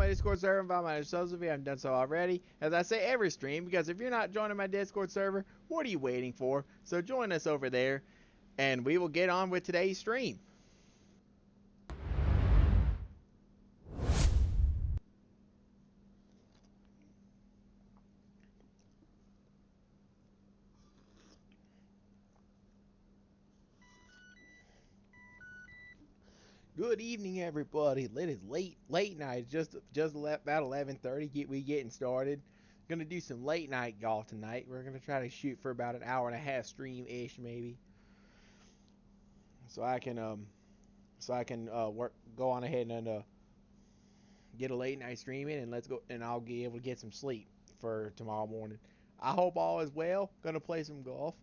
my Discord server and invite myself if you haven't done so already. As I say every stream, because if you're not joining my Discord server, what are you waiting for? So join us over there, and we will get on with today's stream. Good evening, everybody. It is late night. Just about 11:30. We getting started. Gonna do some late night golf tonight. We're gonna try to shoot for about an hour and a half stream ish, maybe. So I can go on ahead and get a late night stream in, and let's go. And I'll be able to get some sleep for tomorrow morning. I hope all is well. Gonna play some golf.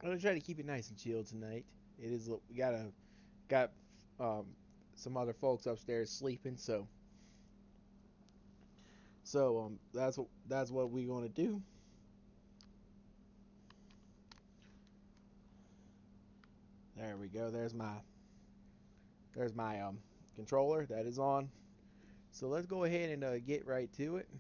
I'm gonna try to keep it nice and chill tonight. It is we got um, some other folks upstairs sleeping, so that's what we're gonna do. There we go. There's my controller that is on. So let's go ahead and get right to it.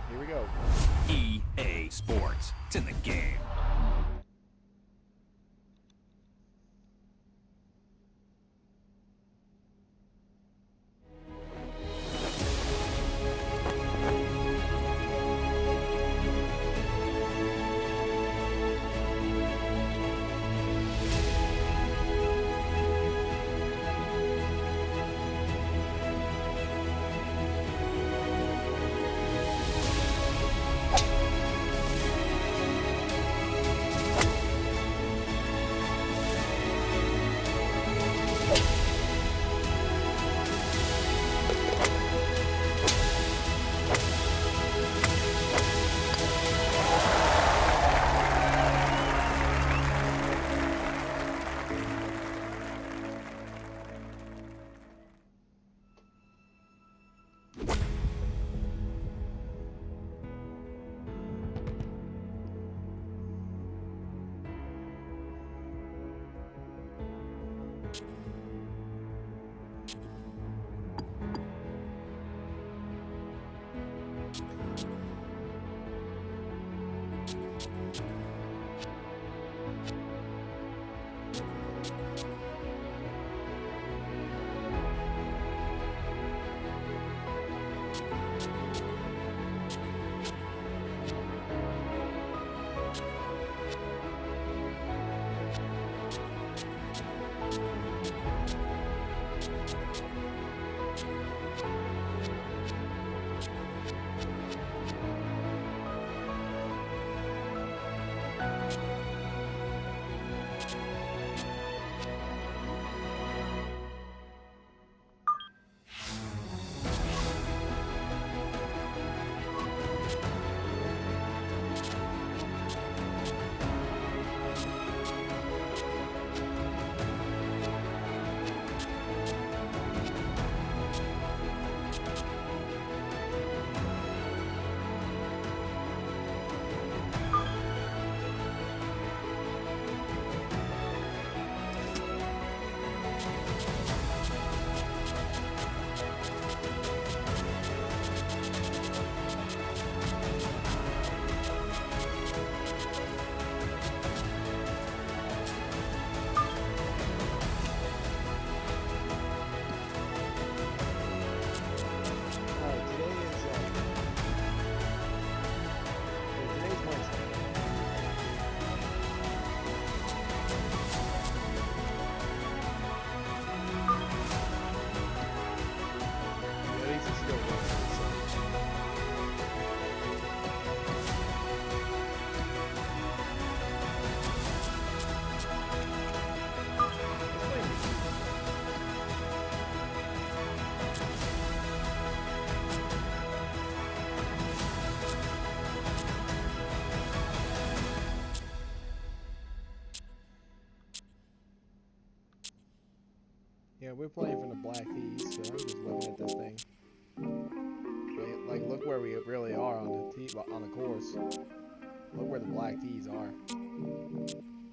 Here we go. EA Sports. It's in the game. Today's Wednesday. Yeah, these are still working, so. Yeah, we're playing from the Black Keys, so I'm just looking at this thing. Like, look where we really are on the course. Look where the black tees are.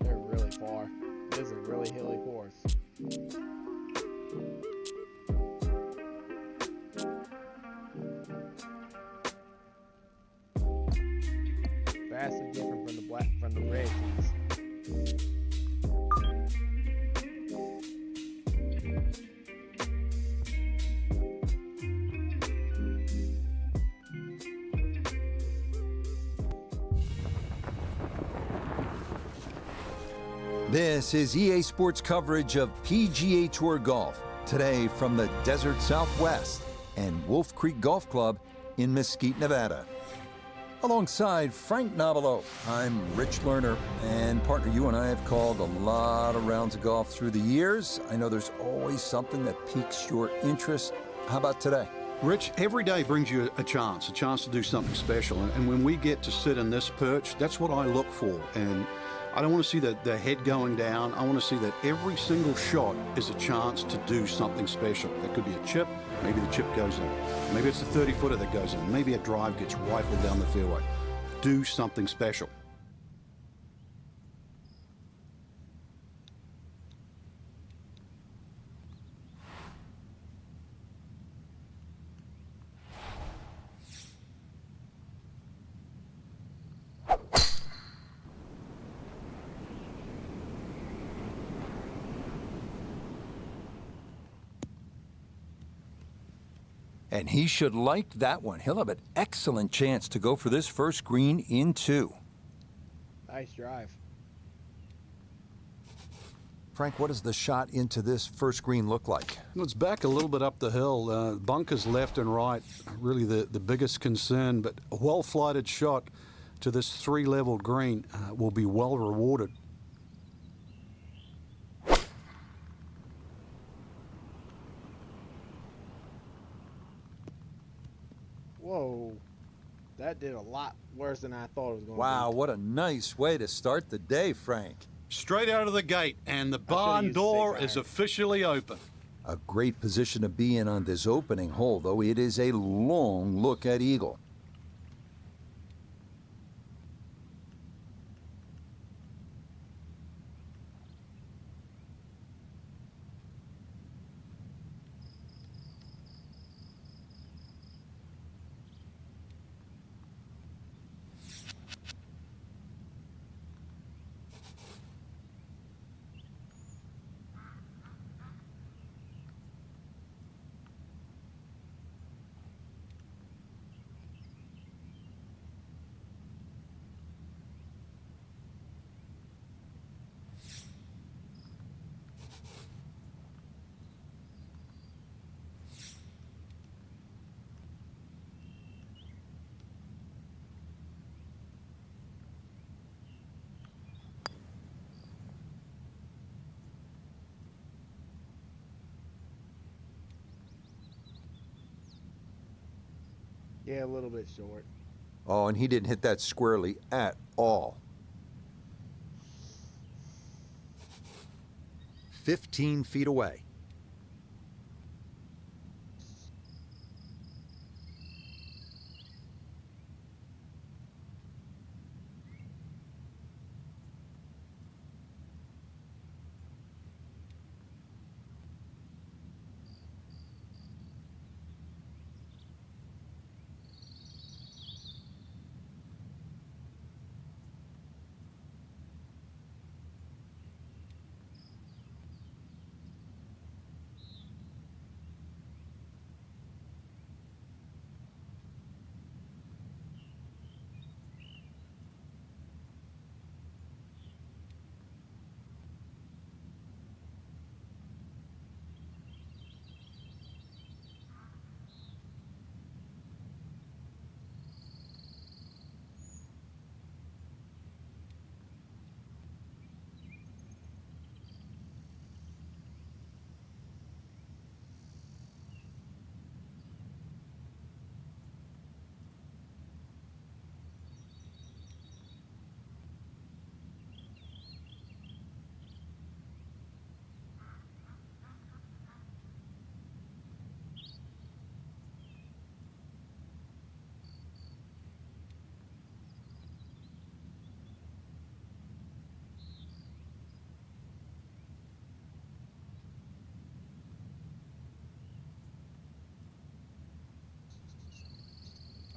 They're really far. This is a really hilly course. Vastly different from the red tees. This is EA Sports coverage of PGA Tour Golf, today from the Desert Southwest and Wolf Creek Golf Club in Mesquite, Nevada. Alongside Frank Nobilo, I'm Rich Lerner, and partner, you and I have called a lot of rounds of golf through the years. I know there's always something that piques your interest. How about today? Rich, every day brings you a chance to do something special. And when we get to sit in this perch, that's what I look for. And I don't want to see the head going down. I want to see that every single shot is a chance to do something special. That could be a chip. Maybe the chip goes in. Maybe it's the 30-footer that goes in. Maybe a drive gets rifled down the fairway. Do something special. And he should like that one. He'll have an excellent chance to go for this first green in 2. Nice drive. Frank, what does the shot into this first green look like? Well, it's back a little bit up the hill. Bunkers left and right, really the biggest concern. But a well-flighted shot to this 3-leveled green will be well rewarded. Whoa. That did a lot worse than I thought it was going to Wow, what a nice way to start the day, Frank. Straight out of the gate, and the barn door is officially open. A great position to be in on this opening hole, though it is a long look at eagle. Yeah, a little bit short. Oh, and he didn't hit that squarely at all. 15 feet away.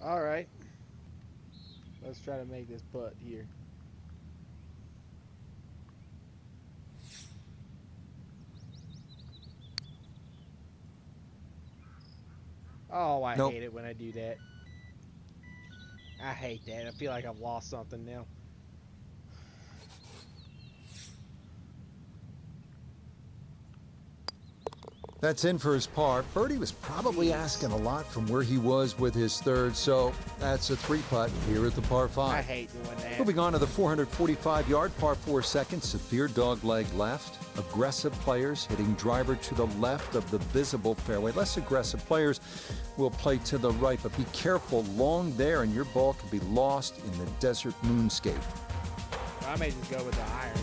All right. Let's try to make this putt here. Oh, I Nope. hate it when I do that. I hate that. I feel like I've lost something now. That's in for his par. Birdie was probably asking a lot from where he was with his third, so that's a 3-putt here at the par I 5. hate doing that. Moving on to the 445-yard par 4 second, severe dogleg left. Aggressive players hitting driver to the left of the visible fairway. Less aggressive players will play to the right, but be careful long there and your ball can be lost in the desert moonscape. I may just go with the iron.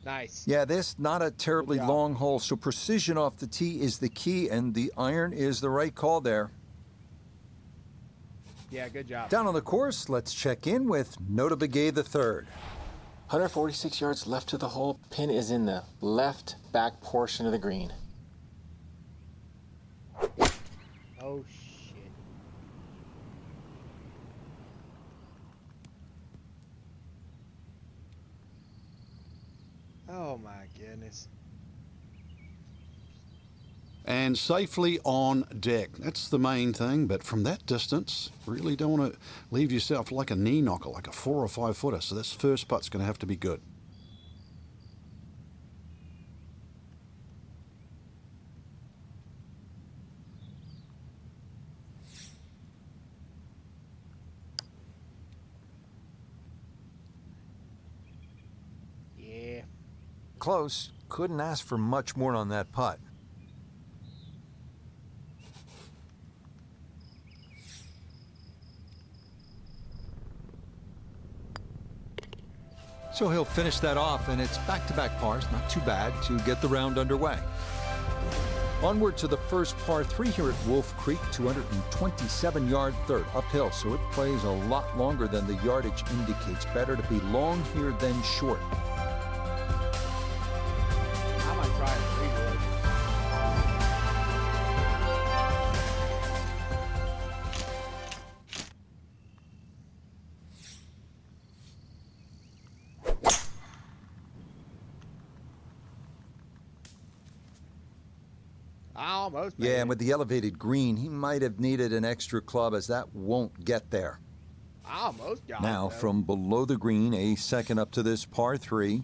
Nice. Yeah, this not a terribly Good job. long hole, so precision off the tee is the key, and the iron is the right call there. Yeah, good job. Down on the course, let's check in with Nota Begay III. 146 yards left to the hole. Pin is in the left back portion of the green. Oh, shit. Oh, my goodness. And safely on deck. That's the main thing, but from that distance, really don't want to leave yourself like a knee knocker, like a 4 or 5 footer. So this first putt's going to have to be good. Yeah. Close. Couldn't ask for much more on that putt. So he'll finish that off, and it's back-to-back pars. Not too bad to get the round underway. Onward to the first par 3 here at Wolf Creek, 227-yard third, uphill, so it plays a lot longer than the yardage indicates. Better to be long here than short. I might try a 3-wood. I almost made Yeah, it. and with the elevated green, he might have needed an extra club, as that won't get there. I almost got Now, it, though. from below the green, a second up to this par 3.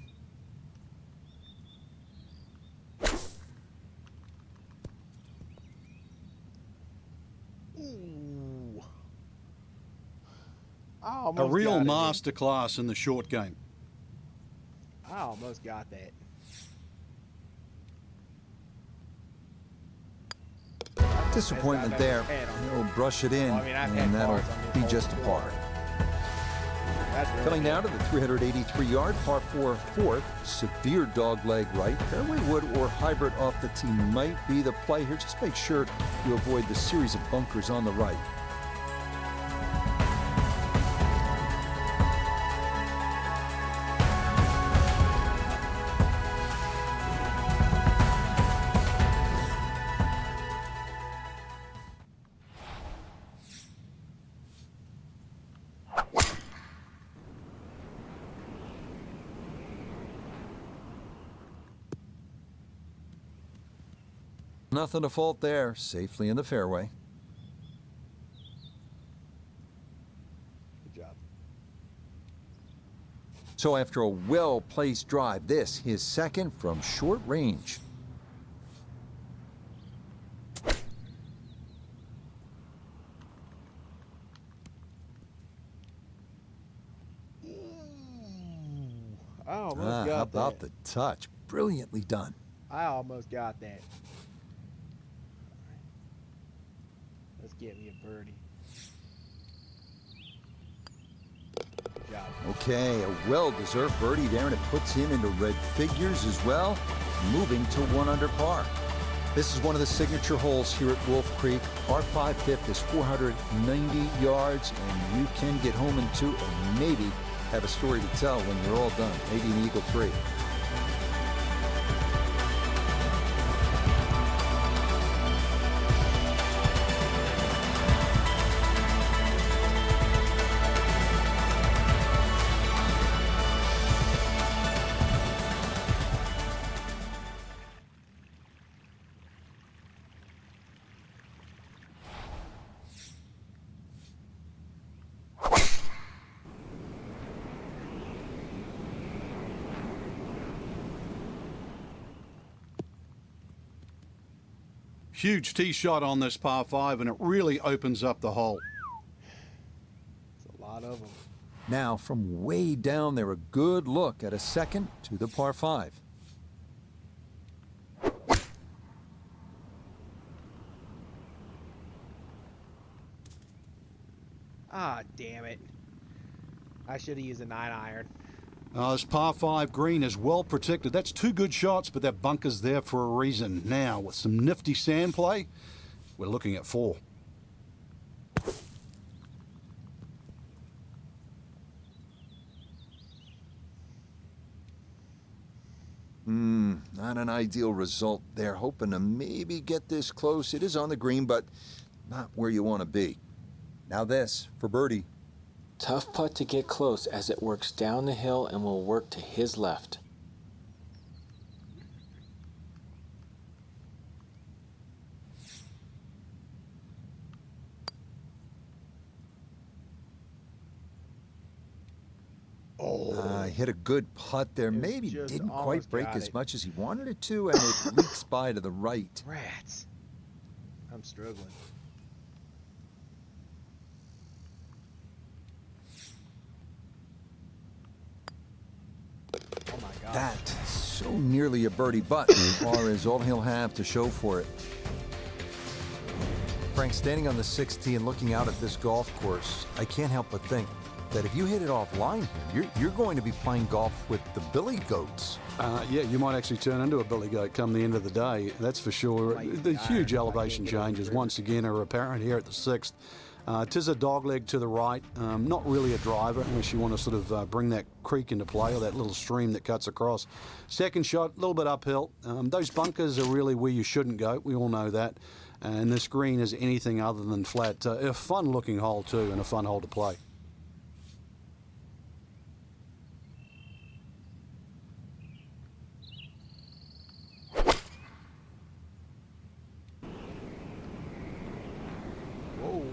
Ooh. I A almost real got it. masterclass in the short game. I almost got that. Disappointment I've there. ever had on He'll brush it in, Well, I mean, I've had and that'll pars on this be hole just a before. par. That's really Coming good. now to the 383-yard par 4 fourth, severe dogleg right. Fairway wood or hybrid off the tee might be the play here. Just make sure you avoid the series of bunkers on the right. Nothing to fault there. Safely in the fairway. Good job. So after a well-placed drive, this his second from short range. I almost How got about that. the touch? Brilliantly done. I almost got that. Let's get me a birdie. job. Okay, a well-deserved birdie there, and it puts him into red figures as well, moving to 1 under par. This is one of the signature holes here at Wolf Creek. Our 5/5 is 490 yards, and you can get home in 2 or maybe have a story to tell when you're all done. Maybe an eagle 3. Huge tee shot on this par 5, and it really opens up the hole. It's a lot of them. Now, from way down there, a good look at a second to the par 5. Ah, damn it. I should have used a 9-iron. This par 5 green is well protected. That's 2 good shots, but that bunker's there for a reason. Now, with some nifty sand play, we're looking at 4. Not an ideal result there. Hoping to maybe get this close. It is on the green, but not where you want to be. Now this for birdie. Tough putt to get close as it works down the hill and will work to his left. Hit a good putt there. Maybe just didn't quite almost break got as it. much as he wanted it to, and it leaks by to the right. Rats. I'm struggling. Oh my god. That so nearly a birdie, but par is all he'll have to show for it. Frank, standing on the 6th tee and looking out at this golf course, I can't help but think that if you hit it offline here, you're going to be playing golf with the Billy Goats. Yeah, you might actually turn into a billy goat come the end of the day, that's for sure. The huge elevation changes once again are apparent here at the 6th. Tis a dogleg to the right, not really a driver unless you want to sort of bring that creek into play or that little stream that cuts across. Second shot, a little bit uphill. Those bunkers are really where you shouldn't go, we all know that. And this green is anything other than flat. A fun looking hole too, and a fun hole to play. Whoa.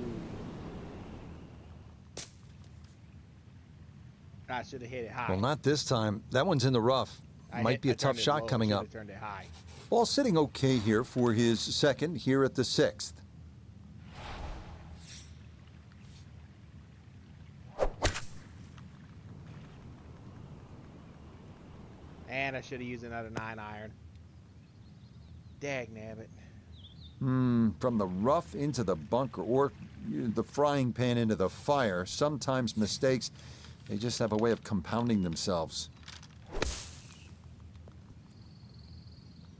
I should have hit it high. Well, not this time. That one's in the rough. Might be a tough shot coming up. Turned it high. Ball sitting okay here for his second here at the 6th. And I should have used another 9-iron. Dagnabbit. From the rough into the bunker, or the frying pan into the fire, sometimes mistakes, they just have a way of compounding themselves.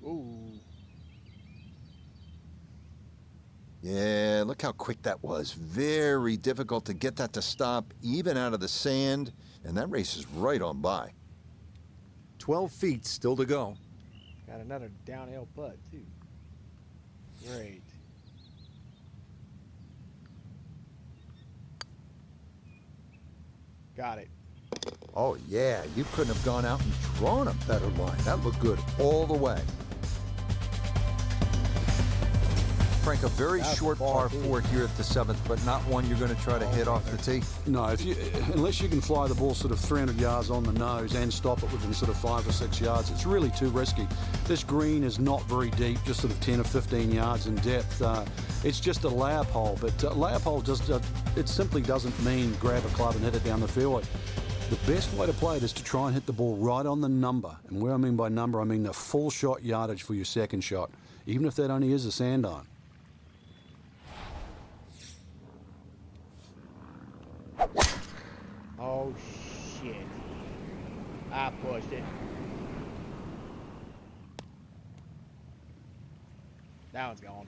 Ooh. Yeah, look how quick that was. Very difficult to get that to stop, even out of the sand, and that race is right on by. 12 feet still to go. Got another downhill putt, too. Great. Got it. Oh, yeah, you couldn't have gone out and drawn a better line. That looked good all the way. Frank, a very short par 4 here at the 7th, but not one you're going to try to hit off the tee. No, unless you can fly the ball sort of 300 yards on the nose and stop it within sort of 5 or 6 yards, it's really too risky. This green is not very deep, just sort of 10 or 15 yards in depth. It's just a layup hole, but layup hole it simply doesn't mean grab a club and hit it down the fairway. The best way to play it is to try and hit the ball right on the number. And where I mean by number, I mean the full shot yardage for your second shot, even if that only is a sand iron. Oh, I pushed it. That one's gone.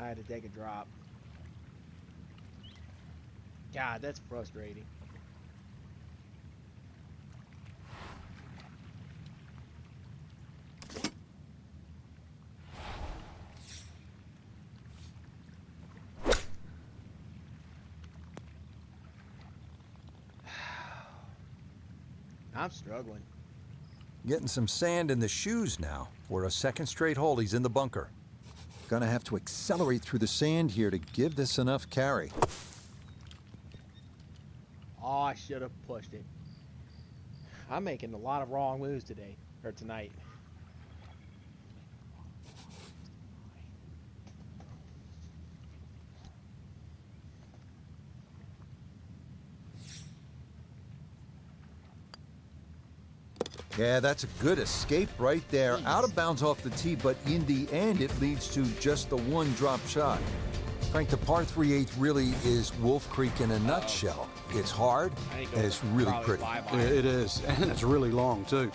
I had to take a drop. God, that's frustrating. I'm struggling. Getting some sand in the shoes now. For a second straight hole, he's in the bunker. Gonna have to accelerate through the sand here to give this enough carry. Oh, I should have pushed it. I'm making a lot of wrong moves today, or tonight. Yeah, that's a good escape right there. Out of bounds off the tee, but in the end, it leads to just the one drop shot. Frank, the par 3/8 really is Wolf Creek in a nutshell. It's hard, and it's really pretty. It is, and it's really long, too.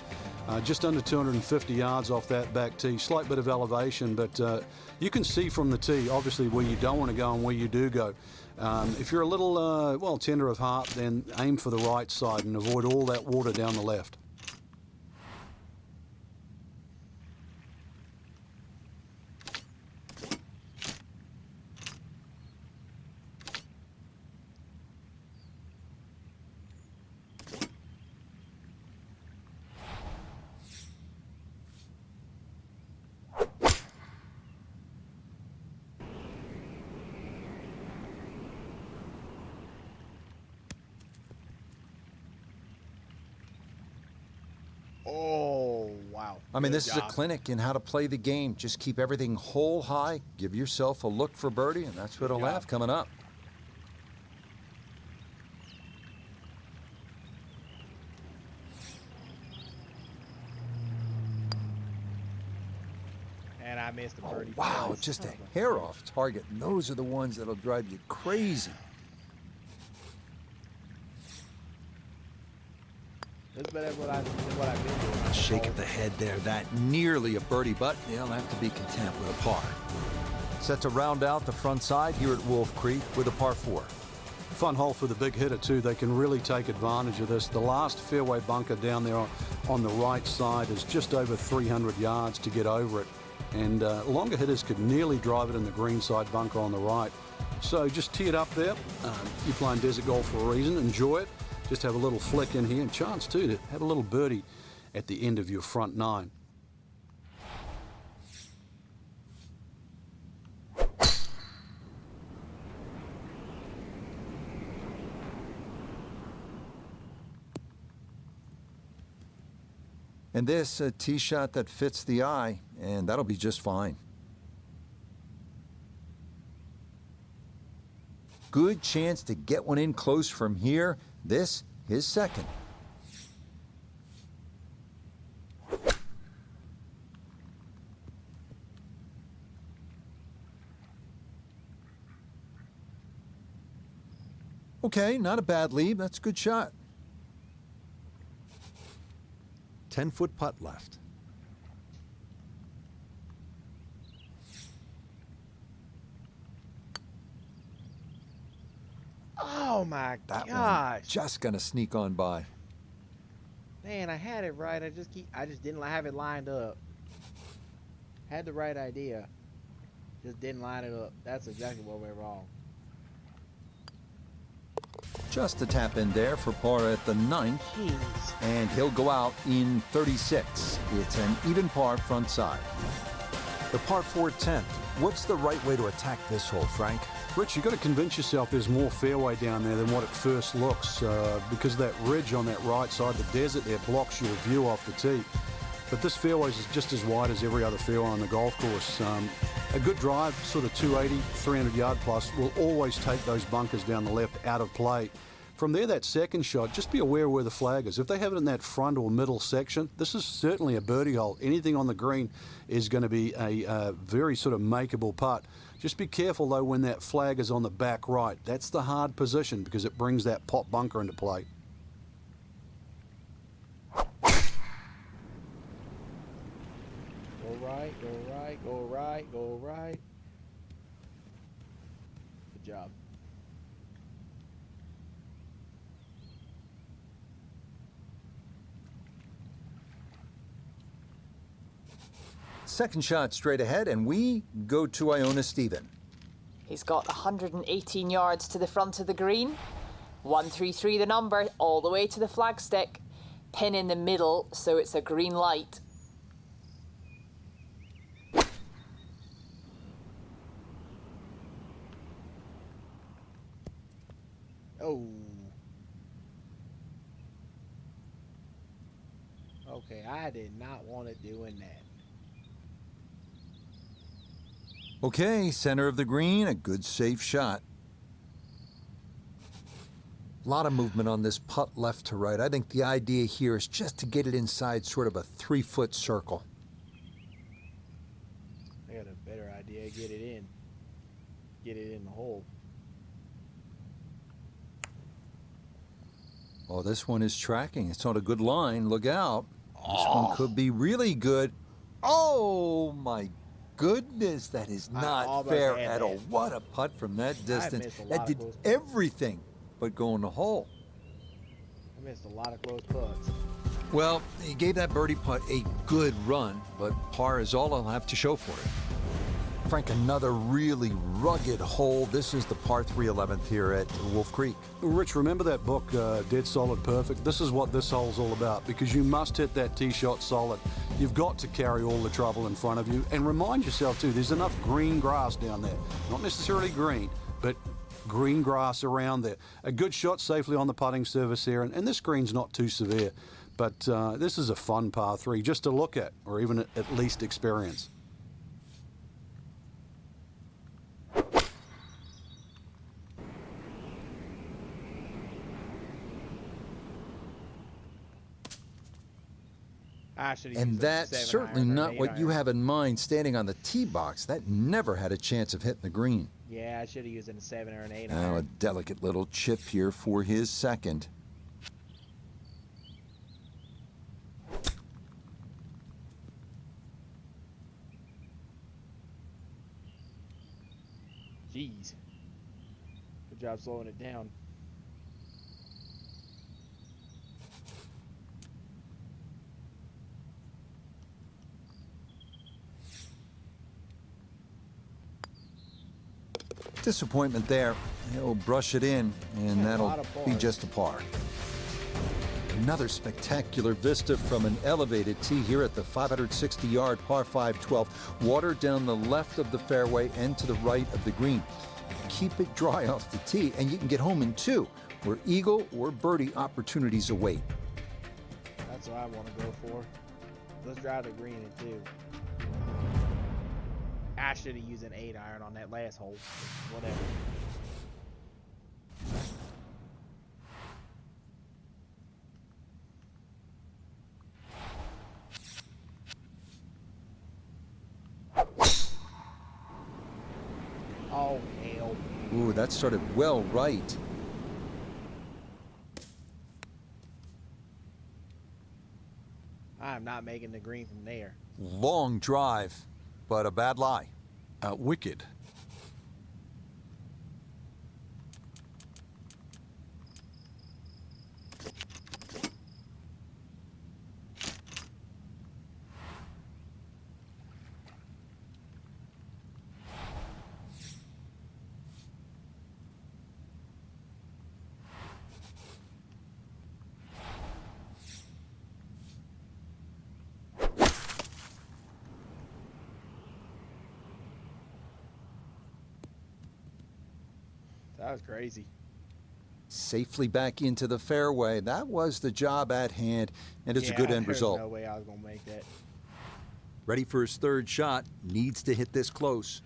Just under 250 yards off that back tee. Slight bit of elevation, but you can see from the tee, obviously, where you don't want to go and where you do go. If you're a little, well, tender of heart, then aim for the right side and avoid all that water down the left. Oh, wow. I mean, Good this is a job. clinic in how to play the game. Just keep everything hole high, give yourself a look for birdie, and that's what he'll have coming up. And I missed the birdie. Wow, twice. just a hair off target. And those are the ones that'll drive you crazy. That's better than what I've been doing. Shake of the head there. That nearly a birdie, but they'll have to be content with a par. Set to round out the front side here at Wolf Creek with a par 4. Fun hole for the big hitter, too. They can really take advantage of this. The last fairway bunker down there on the right side is just over 300 yards to get over it. And longer hitters could nearly drive it in the green side bunker on the right. So just tee it up there. You're playing desert golf for a reason. Enjoy it. Just have a little flick in here, and chance, too, to have a little birdie at the end of your front nine. And this, a tee shot that fits the eye, and that'll be just fine. Good chance to get one in close from here. This, his second. Okay, not a bad lead. That's a good shot. 10-foot putt left. Oh my That gosh. one just gonna sneak on by. Man, I had it right. I just didn't have it lined up. Had the right idea. Just didn't line it up. That's exactly what went wrong. Just a tap in there for par at the 9th. Jeez. And he'll go out in 36. It's an even par front side. The par 4 10th. What's the right way to attack this hole, Frank? Rich, you've got to convince yourself there's more fairway down there than what it first looks, because of that ridge on that right side, the desert there blocks your view off the tee. But this fairway is just as wide as every other fairway on the golf course. A good drive, sort of 280, 300 yard plus, will always take those bunkers down the left out of play. From there, that second shot, just be aware where the flag is. If they have it in that front or middle section, this is certainly a birdie hole. Anything on the green is going to be a very sort of makeable putt. Just be careful, though, when that flag is on the back right. That's the hard position because it brings that pot bunker into play. Go right, go right, go right, go right. Good job. Second shot straight ahead, and we go to Iona Stephen. He's got 118 yards to the front of the green. 133 the number, all the way to the flagstick. Pin in the middle, so it's a green light. Oh. Okay, I did not want it doing that. Okay, center of the green, a good safe shot. A lot of movement on this putt left to right. I think the idea here is just to get it inside sort of a 3-foot circle. I got a better idea. Get it in. Get it in the hole. Oh, this one is tracking. It's on a good line. Look out. This one could be really good. Oh, my goodness. That is not almost fair had at all. that. What a putt from that distance. missed a lot That of did close putts. everything but go in the hole. I missed a lot of close putts. Well, he gave that birdie putt a good run, but par is all I'll have to show for it. Frank, another really rugged hole. This is the par 3 11th here at Wolf Creek. Rich, remember that book, Dead Solid Perfect? This is what this hole's all about, because you must hit that tee shot solid. You've got to carry all the trouble in front of you, and remind yourself, too, there's enough green grass down there. Not necessarily green, but green grass around there. A good shot safely on the putting surface here, and this green's not too severe. But this is a fun par 3 just to look at, or even at least experience. I should have And used a that's 7 certainly iron or an not 8 what you iron. have in mind standing on the tee box. That never had a chance of hitting the green. Yeah, I should have used a 7 or an 8 Now a iron. delicate little chip here for his second. Jeez. Good job slowing it down. Disappointment there. He'll brush it in, and Yeah, a that'll lot of be par. just a par. Another spectacular vista from an elevated tee here at the 560-yard par 5 12. Water down the left of the fairway and to the right of the green. Keep it dry off the tee, and you can get home in 2, where eagle or birdie opportunities await. That's what I want to go for. Let's drive the green in 2. I should have used an 8 iron on that last hole. Whatever. Oh, hell. Ooh, that started well right. I'm not making the green from there. Long drive, but a bad lie. Wicked. That was crazy. Safely back into the fairway. That was the job at hand, and it's a good end there's result. no way I was going to make that. Ready for his third shot. Needs to hit this close.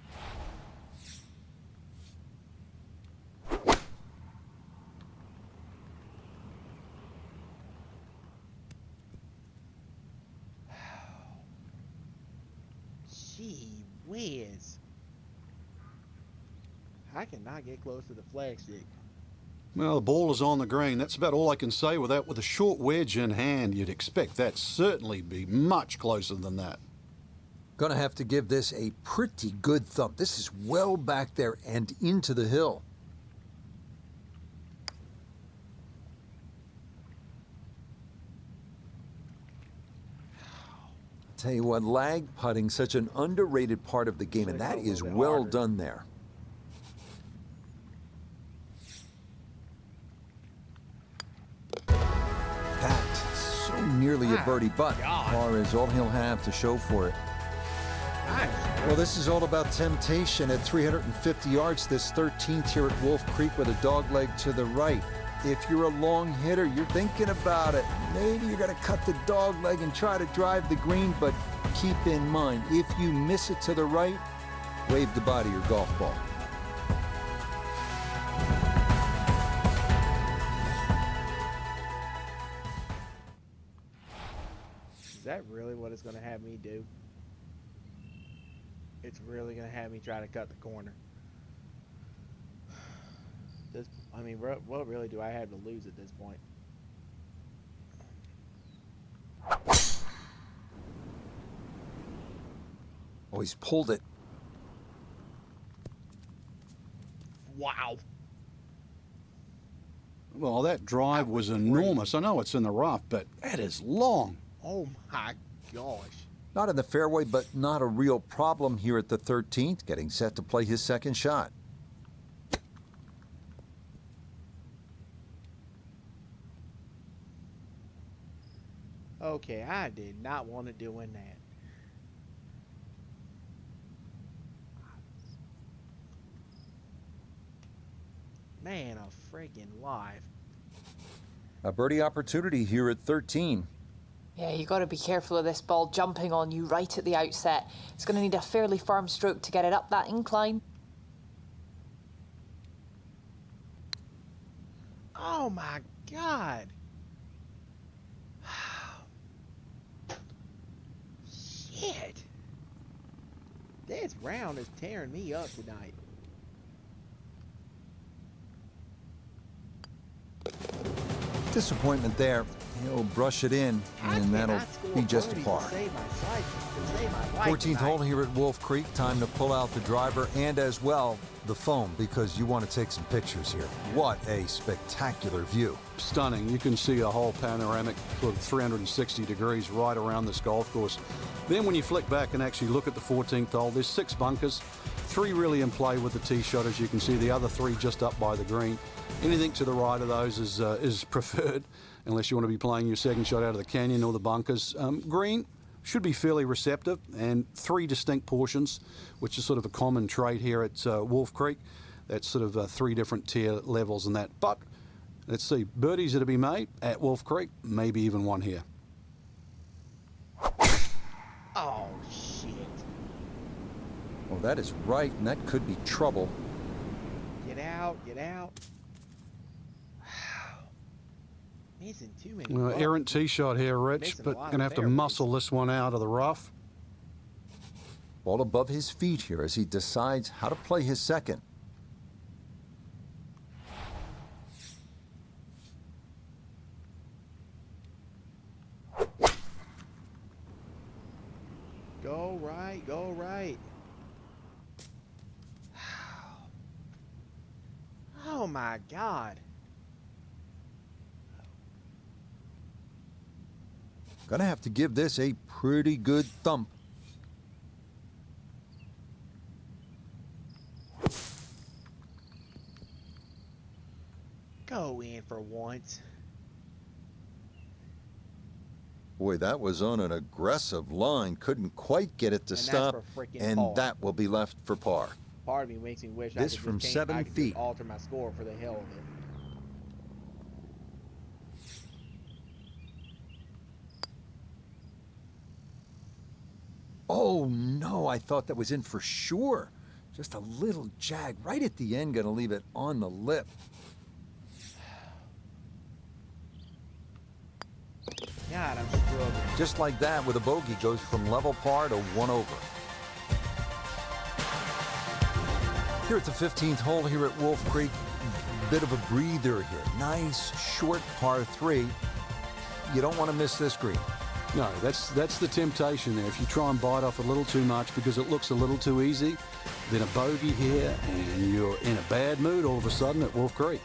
Gee whiz. I cannot get close to the flagstick. Well, the ball is on the green. That's about all I can say with that. With a short wedge in hand, you'd expect that certainly be much closer than that. Gonna have to give this a pretty good thump. This is well back there and into the hill. Tell you what, lag putting, such an underrated part of the game, and that is well done there. That's so nearly a birdie, but par is all he'll have to show for it. Nice. Well, this is all about temptation. At 350 yards, this 13th here at Wolf Creek with a dog leg to the right. If you're a long hitter, you're thinking about it. Maybe you're going to cut the dog leg and try to drive the green, but keep in mind, if you miss it to the right, wave goodbye to your golf ball. Is that really what it's going to have me do? It's really going to have me try to cut the corner. I mean, what really do I have to lose at this point? Oh, he's pulled it. Wow. Well, that drive was enormous. I know it's in the rough, but that is long. Oh my gosh. Not in the fairway, but not a real problem here at the 13th, getting set to play his second shot. Okay, I did not want to doing that. Man, a freaking life. A birdie opportunity here at 13. Yeah, you got to be careful of this ball jumping on you right at the outset. It's going to need a fairly firm stroke to get it up that incline. Oh my God. Shit. This round is tearing me up tonight. Disappointment there. He'll brush it in, and that'll be just a par. 14th hole here at Wolf Creek. Time to pull out the driver and as well the phone, because you want to take some pictures here. What a spectacular view. Stunning. You can see a whole panoramic sort of 360 degrees right around this golf course. Then when you flick back and actually look at the 14th hole, there's 6 bunkers, 3 really in play with the tee shot, as you can see, the other 3 just up by the green. Anything to the right of those is preferred, unless you want to be playing your second shot out of the canyon or the bunkers. Green should be fairly receptive, and 3 distinct portions, which is sort of a common trait here at Wolf Creek. That's sort of 3 different tier levels in that. But let's see, birdies are to be made at Wolf Creek, maybe even one here. Oh, shit. Well, that is right, and that could be trouble. Get out, get out. Missing too many Well, balls. errant tee shot here, Rich, Missing a but lot going to of have to fairways. muscle this one out of the rough. Ball above his feet here as he decides how to play his second. Go right, go right. Oh my God. Gonna have to give this a pretty good thump. Go in for once. Boy, that was on an aggressive line. Couldn't quite get it to And that's stop, for freaking and par. that will be left for par. Part of me makes me wish This I could from just 7 I could feet. Just alter my score for the hell of it. Oh, no, I thought that was in for sure. Just a little jag right at the end, gonna leave it on the lip. God, I'm struggling. Just like that, with a bogey, goes from level par to 1 over. Here at the 15th hole here at Wolf Creek, bit of a breather here. Nice, short par 3. You don't want to miss this green. No, that's the temptation there. If you try and bite off a little too much because it looks a little too easy, then a bogey here and you're in a bad mood all of a sudden at Wolf Creek.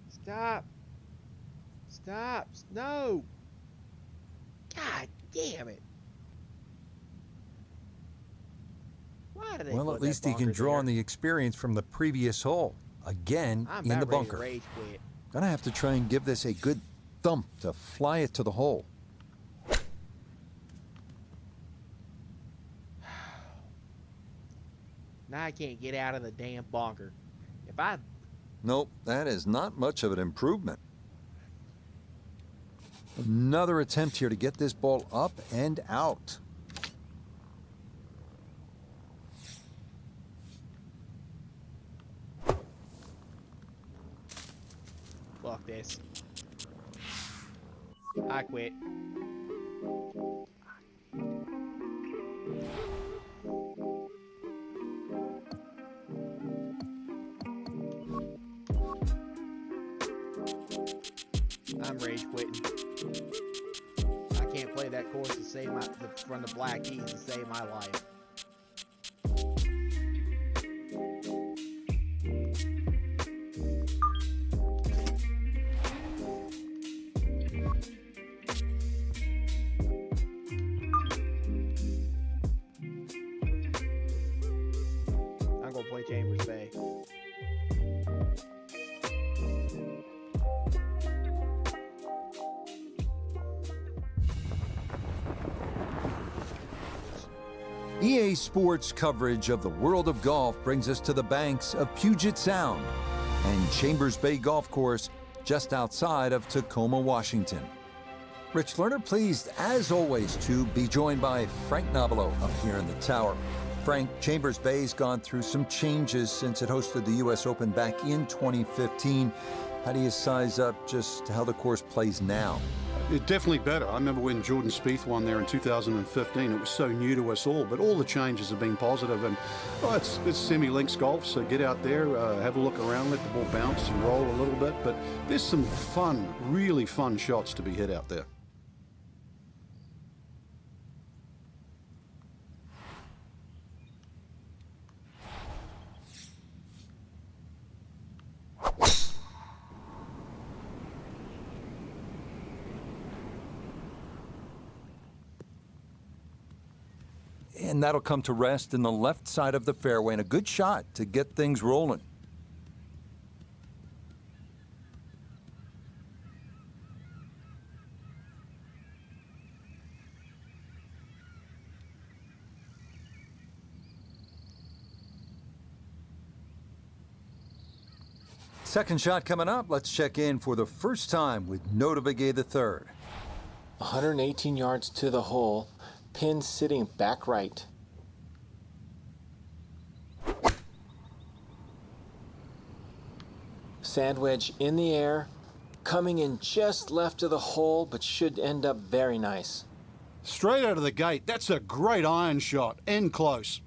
Stop. Stop. No. God damn it. Why do they Well, put at least that he can bunker draw there? on the experience from the previous hole. Again, I'm in the about ready to bunker. rage quit. Gonna have to try and give this a good thump to fly it to the hole. Now I can't get out of the damn bunker. If I Nope, that is not much of an improvement. Another attempt here to get this ball up and out. fuck this, I quit. I'm rage quitting. I can't play that course to save from the Black Keys to save my life. I'm gonna play Chambers Bay. EA Sports coverage of the world of golf brings us to the banks of Puget Sound and Chambers Bay Golf Course just outside of Tacoma, Washington. Rich Lerner pleased, as always, to be joined by Frank Nobilo up here in the tower. Frank, Chambers Bay's gone through some changes since it hosted the U.S. Open back in 2015. How do you size up just how the course plays now? It's definitely better. I remember when Jordan Spieth won there in 2015. It was so new to us all, but all the changes have been positive. And it's semi-links golf, so get out there, have a look around, let the ball bounce and roll a little bit. But there's some fun, really fun shots to be hit out there. And that'll come to rest in the left side of the fairway, and a good shot to get things rolling. Second shot coming up. Let's check in for the first time with Notah Begay III. 118 yards to the hole. Pin sitting back right. Sand wedge in the air, coming in just left of the hole, but should end up very nice. Straight out of the gate, that's a great iron shot, and close.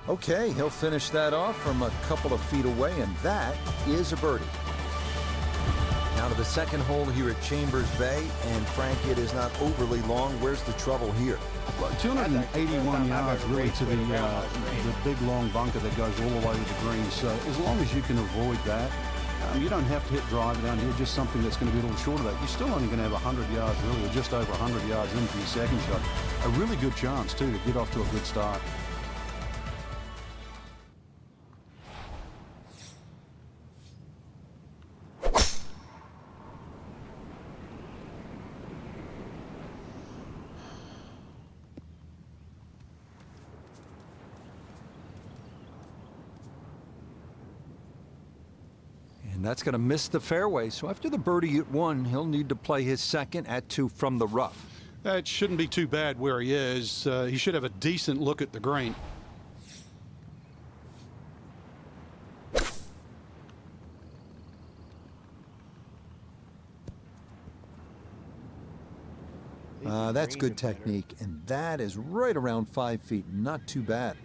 Okay, he'll finish that off from a couple of feet away, and that is a birdie. Now to the second hole here at Chambers Bay, and Frank, it is not overly long. Where's the trouble here? Well, 281 yards really to the big long bunker that goes all the way to the green. So as long as you can avoid that, you don't have to hit driver down here, just something that's going to be a little short of that. You're still only going to have 100 yards really, or just over 100 yards into your second shot. A really good chance too to get off to a good start. And that's going to miss the fairway. So after the birdie at 1, he'll need to play his second at 2 from the rough. It shouldn't be too bad where he is. He should have a decent look at the green. That's good technique, and that is right around 5 feet. Not too bad.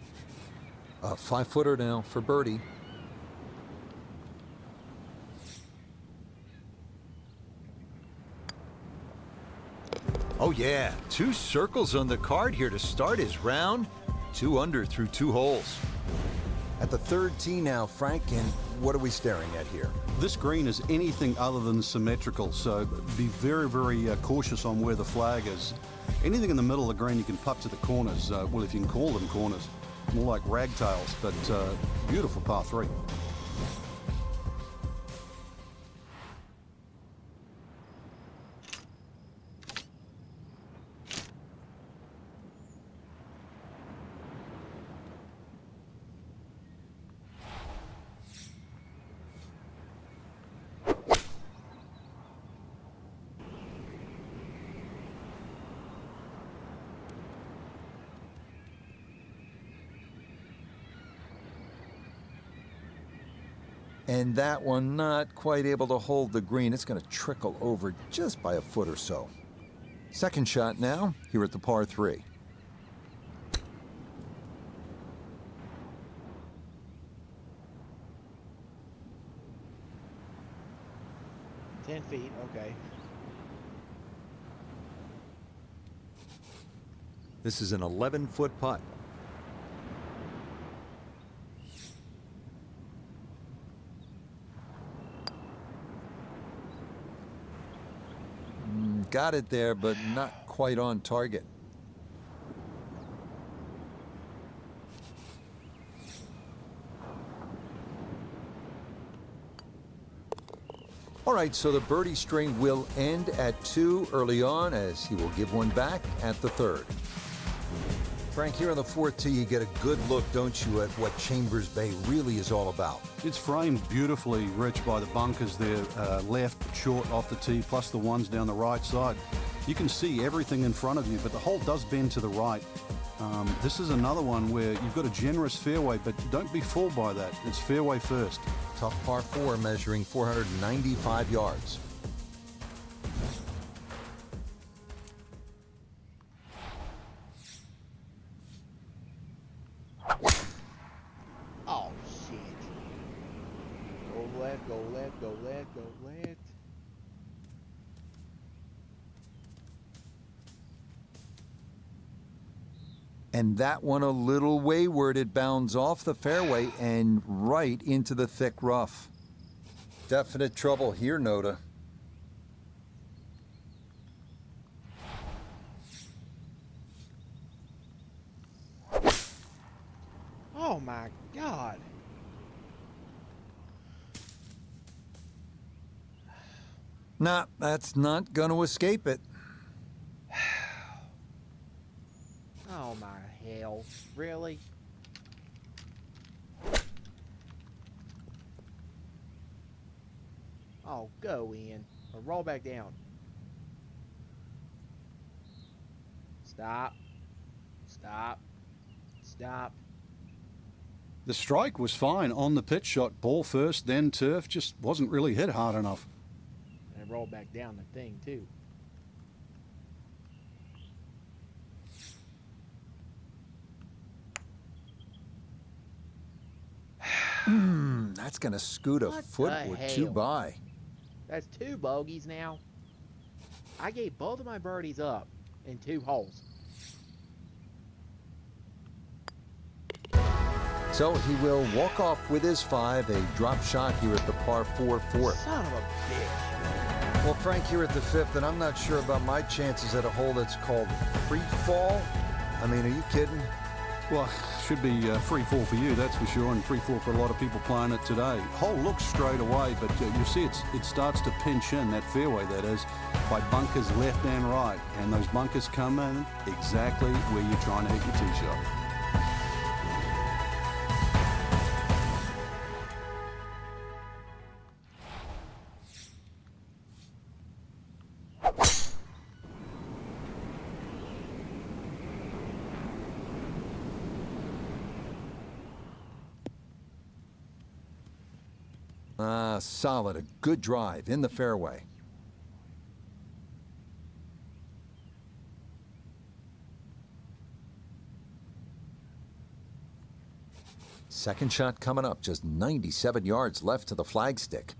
A 5-footer now for birdie. Oh yeah, 2 circles on the card here to start his round. 2 under through 2 holes. At the 3rd tee now, Frank, and what are we staring at here? This green is anything other than symmetrical, so be very, very cautious on where the flag is. Anything in the middle of the green you can putt to the corners. Well, if you can call them corners, more like ragtails, but beautiful par 3. And that one not quite able to hold the green. It's going to trickle over just by a foot or so. Second shot now, here at the par 3. Ten feet, okay. This is an 11-foot putt. Got it there, but not quite on target. All right, so the birdie string will end at 2 early on, as he will give one back at the 3rd. Frank, here on the 4th tee, you get a good look, don't you, at what Chambers Bay really is all about. It's framed beautifully, Rich, by the bunkers there, left, short off the tee, plus the ones down the right side. You can see everything in front of you, but the hole does bend to the right. This is another one where you've got a generous fairway, but don't be fooled by that. It's fairway first. Tough par 4 measuring 495 yards. Oh, shit. Go left, go left, go left, go left. And that one a little wayward. It bounds off the fairway and right into the thick rough. Definite trouble here, Noda. Oh my God. Nah, that's not going to escape it. Oh my hell. Really? Oh, go in. Or roll back down. Stop. Stop. Stop. The strike was fine on the pitch shot, ball first, then turf, just wasn't really hit hard enough. And roll back down the thing too. That's going to scoot a What foot the or hell? 2 by. That's 2 bogeys now. I gave both of my birdies up in 2 holes. So he will walk off with his 5, a drop shot here at the par 4 fourth. Son of a bitch. Well, Frank, here at the 5th, and I'm not sure about my chances at a hole that's called free fall. I mean, are you kidding? Well, should be free fall for you, that's for sure, and free fall for a lot of people playing it today. Hole looks straight away, but you see it starts to pinch in, that fairway that is, by bunkers left and right. And those bunkers come in exactly where you're trying to hit your tee shot. Solid, a good drive in the fairway. Second shot coming up, just 97 yards left to the flagstick.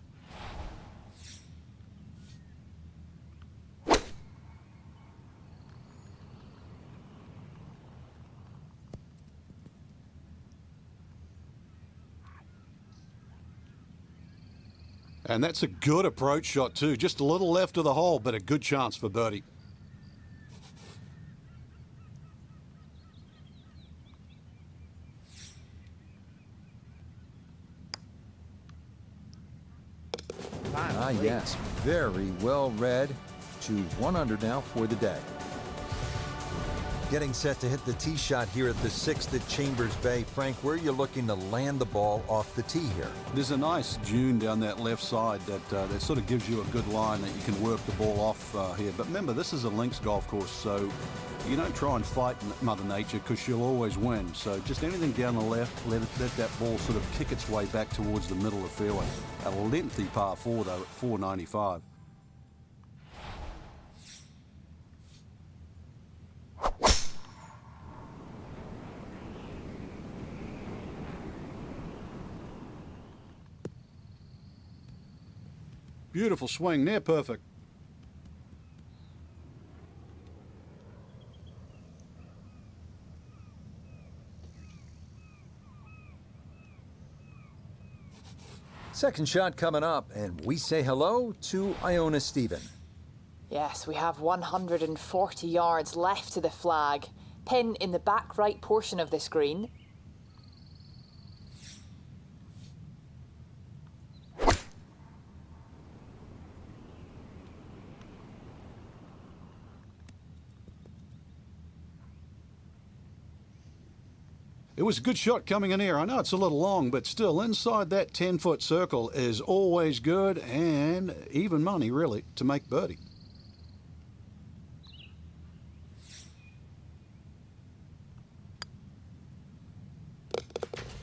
And that's a good approach shot too. Just a little left of the hole, but a good chance for birdie. Yes, very well read. To 1 under now for the day. Getting set to hit the tee shot here at the 6th at Chambers Bay. Frank, where are you looking to land the ball off the tee here? There's a nice dune down that left side that sort of gives you a good line that you can work the ball off here. But remember, this is a links golf course, so you don't try and fight Mother Nature because she'll always win. So just anything down the left, let that ball sort of kick its way back towards the middle of the fairway. A lengthy par 4 though at 495. Beautiful swing, near perfect. Second shot coming up, and we say hello to Iona Stephen. Yes, we have 140 yards left to the flag. Pin in the back right portion of this green. It was a good shot coming in here. I know it's a little long, but still inside that 10-foot circle is always good and even money, really, to make birdie.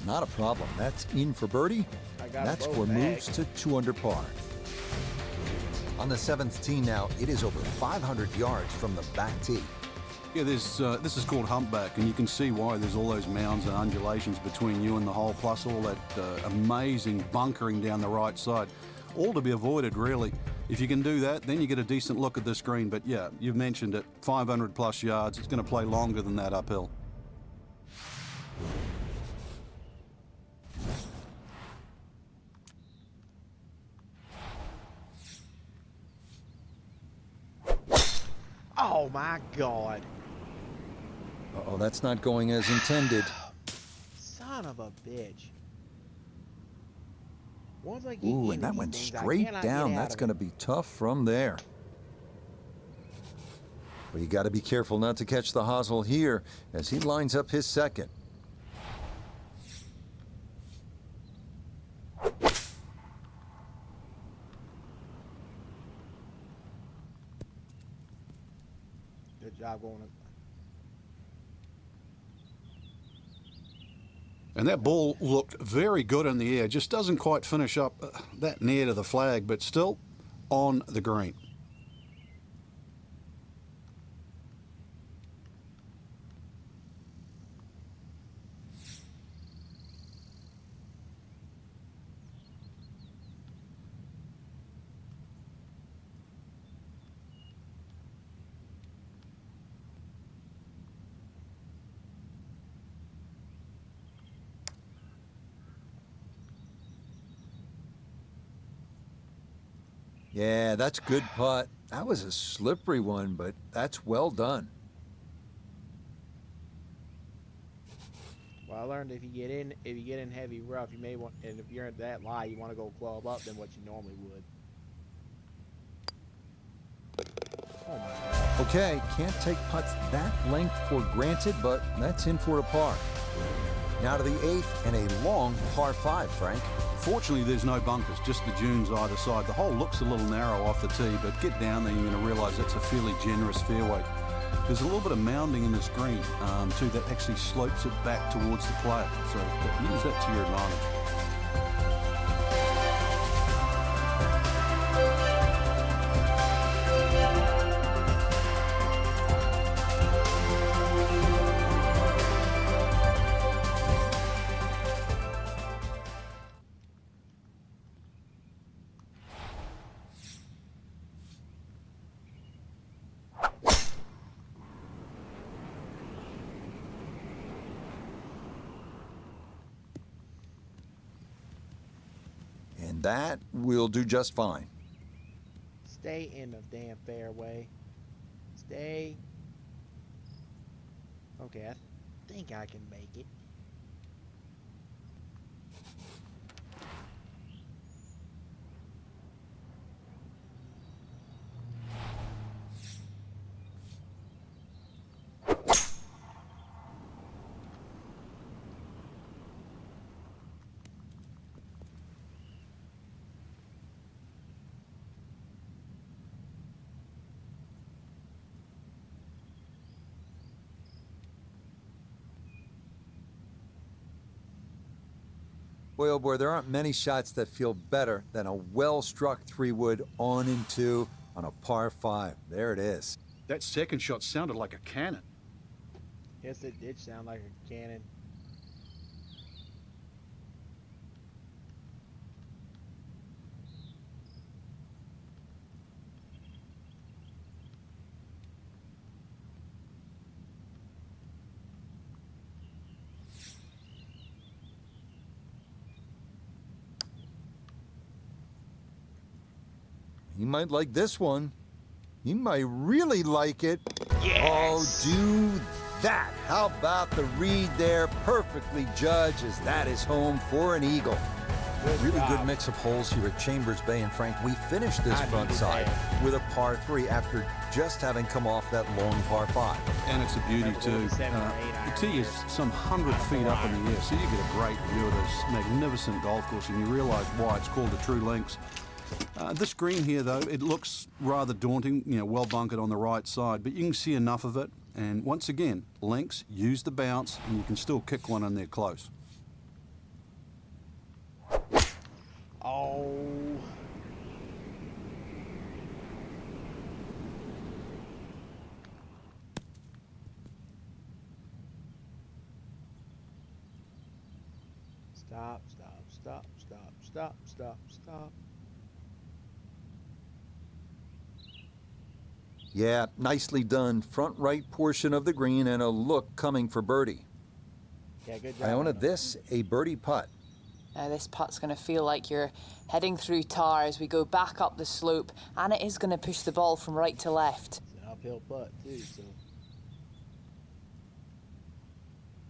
Not a problem. That's in for birdie. That score moves to 2 under par. On the 7th tee now, it is over 500 yards from the back tee. Yeah, this is called humpback, and you can see why there's all those mounds and undulations between you and the hole, plus all that amazing bunkering down the right side. All to be avoided, really. If you can do that, then you get a decent look at this green. But yeah, you've mentioned it, 500 plus yards. It's going to play longer than that uphill. Oh my God. Uh-oh, that's not going as intended. Son of a bitch. Once I get Ooh, into and that these went things, I straight cannot down. get out That's of going to it. be tough from there. Well, you got to be careful not to catch the hosel here as he lines up his second. Good job going. And that ball looked very good in the air. Just doesn't quite finish up that near to the flag, but still on the green. Yeah, that's good putt. That was a slippery one, but that's well done. Well, I learned if you get in heavy rough, you may want, and if you're at that lie, you want to go club up than what you normally would. Oh my God. Okay, can't take putts that length for granted, but that's in for a par. Now to the 8th and a long par 5, Frank. Fortunately, there's no bunkers, just the dunes either side. The hole looks a little narrow off the tee, but get down there, you're going to realize it's a fairly generous fairway. There's a little bit of mounding in this green, too, that actually slopes it back towards the player. So use that to your advantage. And that will do just fine. Stay in the damn fairway. Stay. Okay, I think I can make it. Boy, oh boy, there aren't many shots that feel better than a well-struck 3-wood on and 2 on a par 5. There it is. That second shot sounded like a cannon. Yes, it did sound like a cannon. He might like this one. He might really like it. Yes! Oh, do that. How about the read there? Perfectly judged, as that is home for an eagle. Really good mix of holes here at Chambers Bay. And Frank, we finished this front side with a par 3 after just having come off that long par 5. And it's a beauty too. The tee is some 100 feet up in the air, so you get a great view of this magnificent golf course, and you realize why it's called the True Links. This green here, though, it looks rather daunting, you know, well bunkered on the right side, but you can see enough of it. And once again, links, use the bounce, and you can still kick one in there close. Oh. Stop, stop, stop, stop, stop, stop, stop. Yeah, nicely done. Front right portion of the green and a look coming for birdie. Yeah, good job. Iona, this a birdie putt. This putt's going to feel like you're heading through tar as we go back up the slope, and it is going to push the ball from right to left. It's an uphill putt, too, so.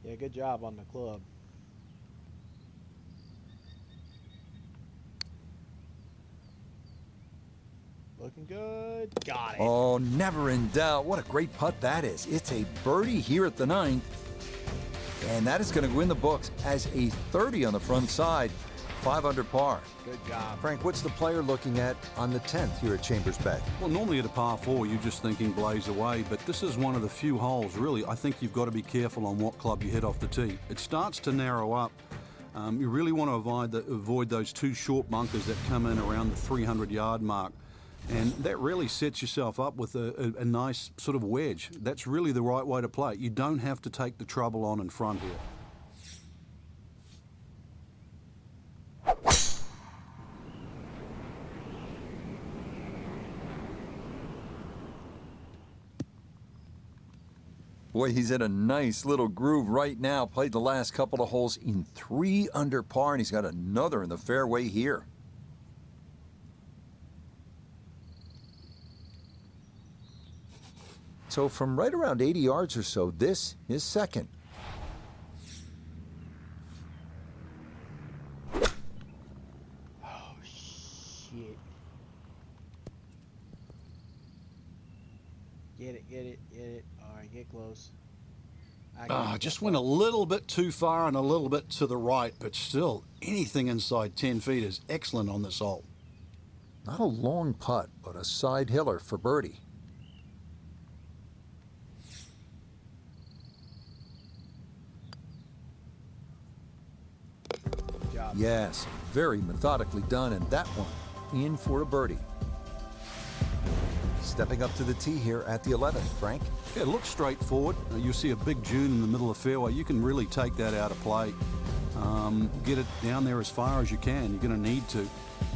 Yeah, good job on the club. Looking good. Got it. Oh, never in doubt. What a great putt that is. It's a birdie here at the 9th. And that is going to go in the books as a 30 on the front side. 5 under par. Good job. Frank, what's the player looking at on the 10th here at Chambers Bay? Well, normally at a par 4, you're just thinking blaze away, but this is one of the few holes, really, I think you've got to be careful on what club you hit off the tee. It starts to narrow up. You really want to avoid those 2 short bunkers that come in around the 300-yard mark. And that really sets yourself up with a nice sort of wedge. That's really the right way to play. You don't have to take the trouble on in front here. Boy, he's in a nice little groove right now. Played the last couple of holes in 3 under par, and he's got another in the fairway here. So from right around 80 yards or so, this is second. Oh, shit. Get it, get it, get it. All right, get close. Just went a little bit too far and a little bit to the right, but still, anything inside 10 feet is excellent on this hole. Not a long putt, but a side hiller for birdie. Good job. Yes, very methodically done, and that one in for a birdie. Stepping up to the tee here at the 11th, Frank. Yeah, it looks straightforward. You see a big dune in the middle of the fairway. You can really take that out of play. Get it down there as far as you can. You're going to need to.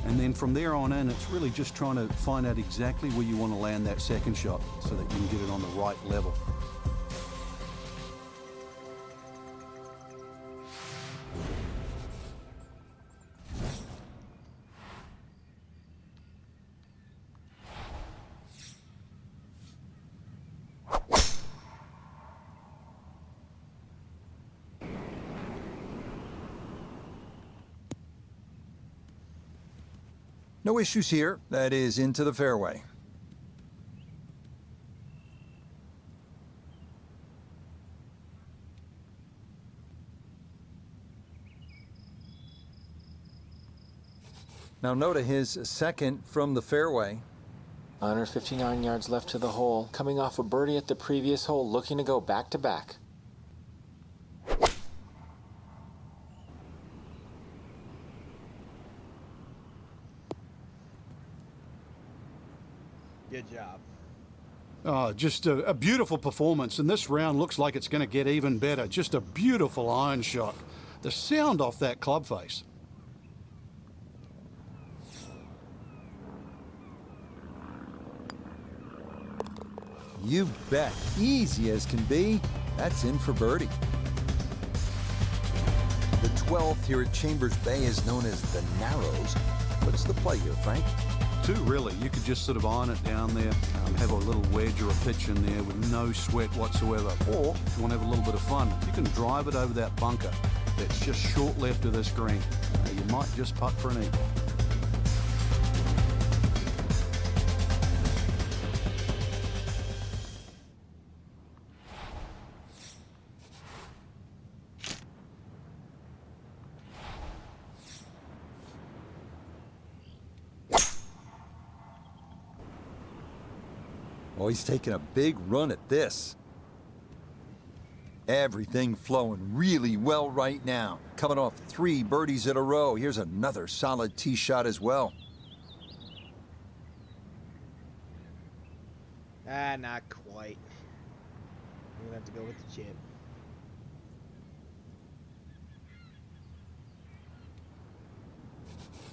And then from there on in, it's really just trying to find out exactly where you want to land that second shot so that you can get it on the right level. No issues here. That is into the fairway. Now Notah, his second from the fairway. 159 yards left to the hole. Coming off a birdie at the previous hole, looking to go back to back. Good job. Just a beautiful performance, and this round looks like it's going to get even better. Just a beautiful iron shot. The sound off that club face. You bet. Easy as can be. That's in for birdie. The 12th here at Chambers Bay is known as the Narrows. What's the play here, Frank? Two, really. You could just sort of iron it down there, have a little wedge or a pitch in there with no sweat whatsoever. Or, if you want to have a little bit of fun, you can drive it over that bunker that's just short left of this green. You might just putt for an eagle. Oh, he's taking a big run at this. Everything flowing really well right now. Coming off 3 birdies in a row. Here's another solid tee shot as well. Not quite. I'm gonna have to go with the chip.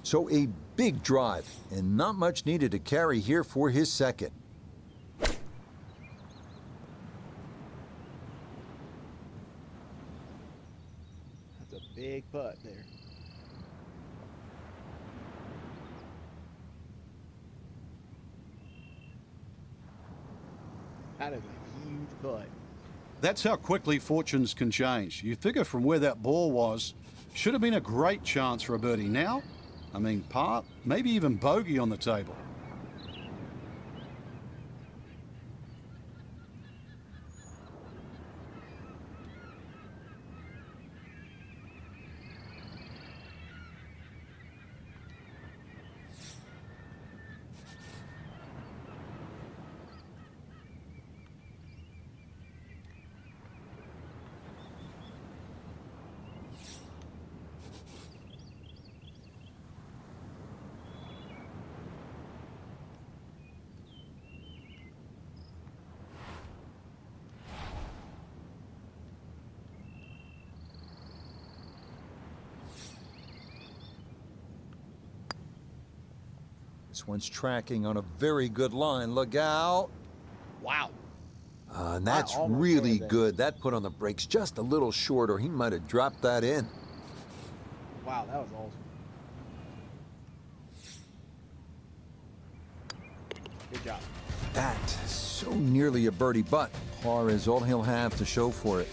So a big drive, and not much needed to carry here for his second. That's a big putt there. That is a huge putt. That's how quickly fortunes can change. You figure from where that ball was, should have been a great chance for a birdie. Now, I mean, par, maybe even bogey on the table. This one's tracking on a very good line. Look out. Wow. And that's I almost really heard that. good. That put on the brakes just a little short, or he might have dropped that in. Wow, that was awesome. Good job. That so nearly a birdie, but par is all he'll have to show for it.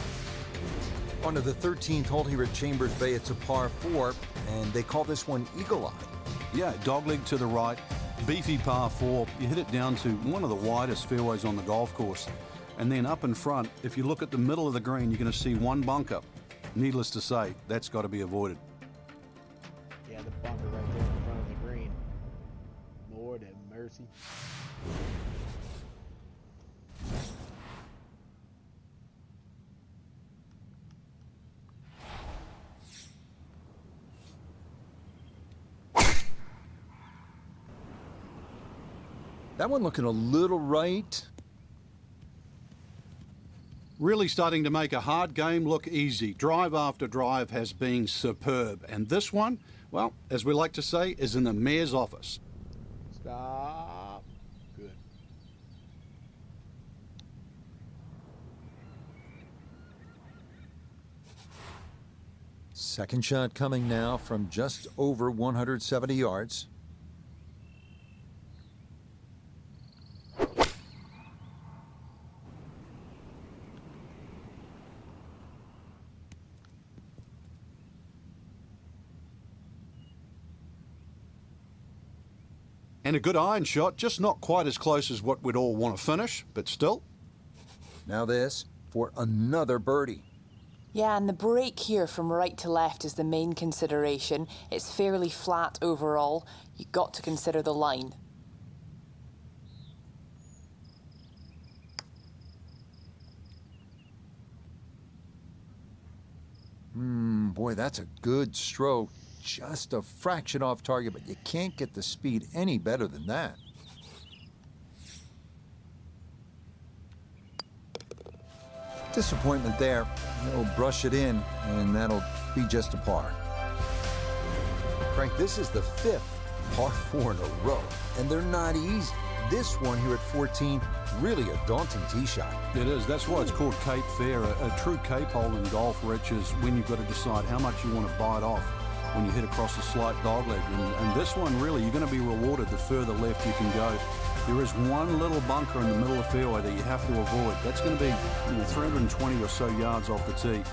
On to the 13th hole here at Chambers Bay. It's a par 4, and they call this one Eagle Eye. Yeah, dogleg to the right, beefy par 4. You hit it down to one of the widest fairways on the golf course. And then up in front, if you look at the middle of the green, you're going to see one bunker. Needless to say, that's got to be avoided. Yeah, the bunker right there in front of the green. Lord have mercy. That one looking a little right. Really starting to make a hard game look easy. Drive after drive has been superb. And this one, well, as we like to say, is in the mayor's office. Stop. Good. Second shot coming now from just over 170 yards. And a good iron shot, just not quite as close as what we'd all want to finish, but still. Now this for another birdie. Yeah, and the break here from right to left is the main consideration. It's fairly flat overall. You've got to consider the line. Boy, that's a good stroke. Just a fraction off target, but you can't get the speed any better than that. Disappointment there. He'll brush it in, and that'll be just a par. Frank, this is the 5th par 4 in a row, and they're not easy. This one here at 14, really a daunting tee shot. It is. That's why it's called Cape Fair. A true Cape hole in golf, Rich, is when you've got to decide how much you want to bite off when you hit across a slight dogleg. And this one, really, you're going to be rewarded the further left you can go. There is one little bunker in the middle of the fairway that you have to avoid. That's going to be 320 or so yards off the tee.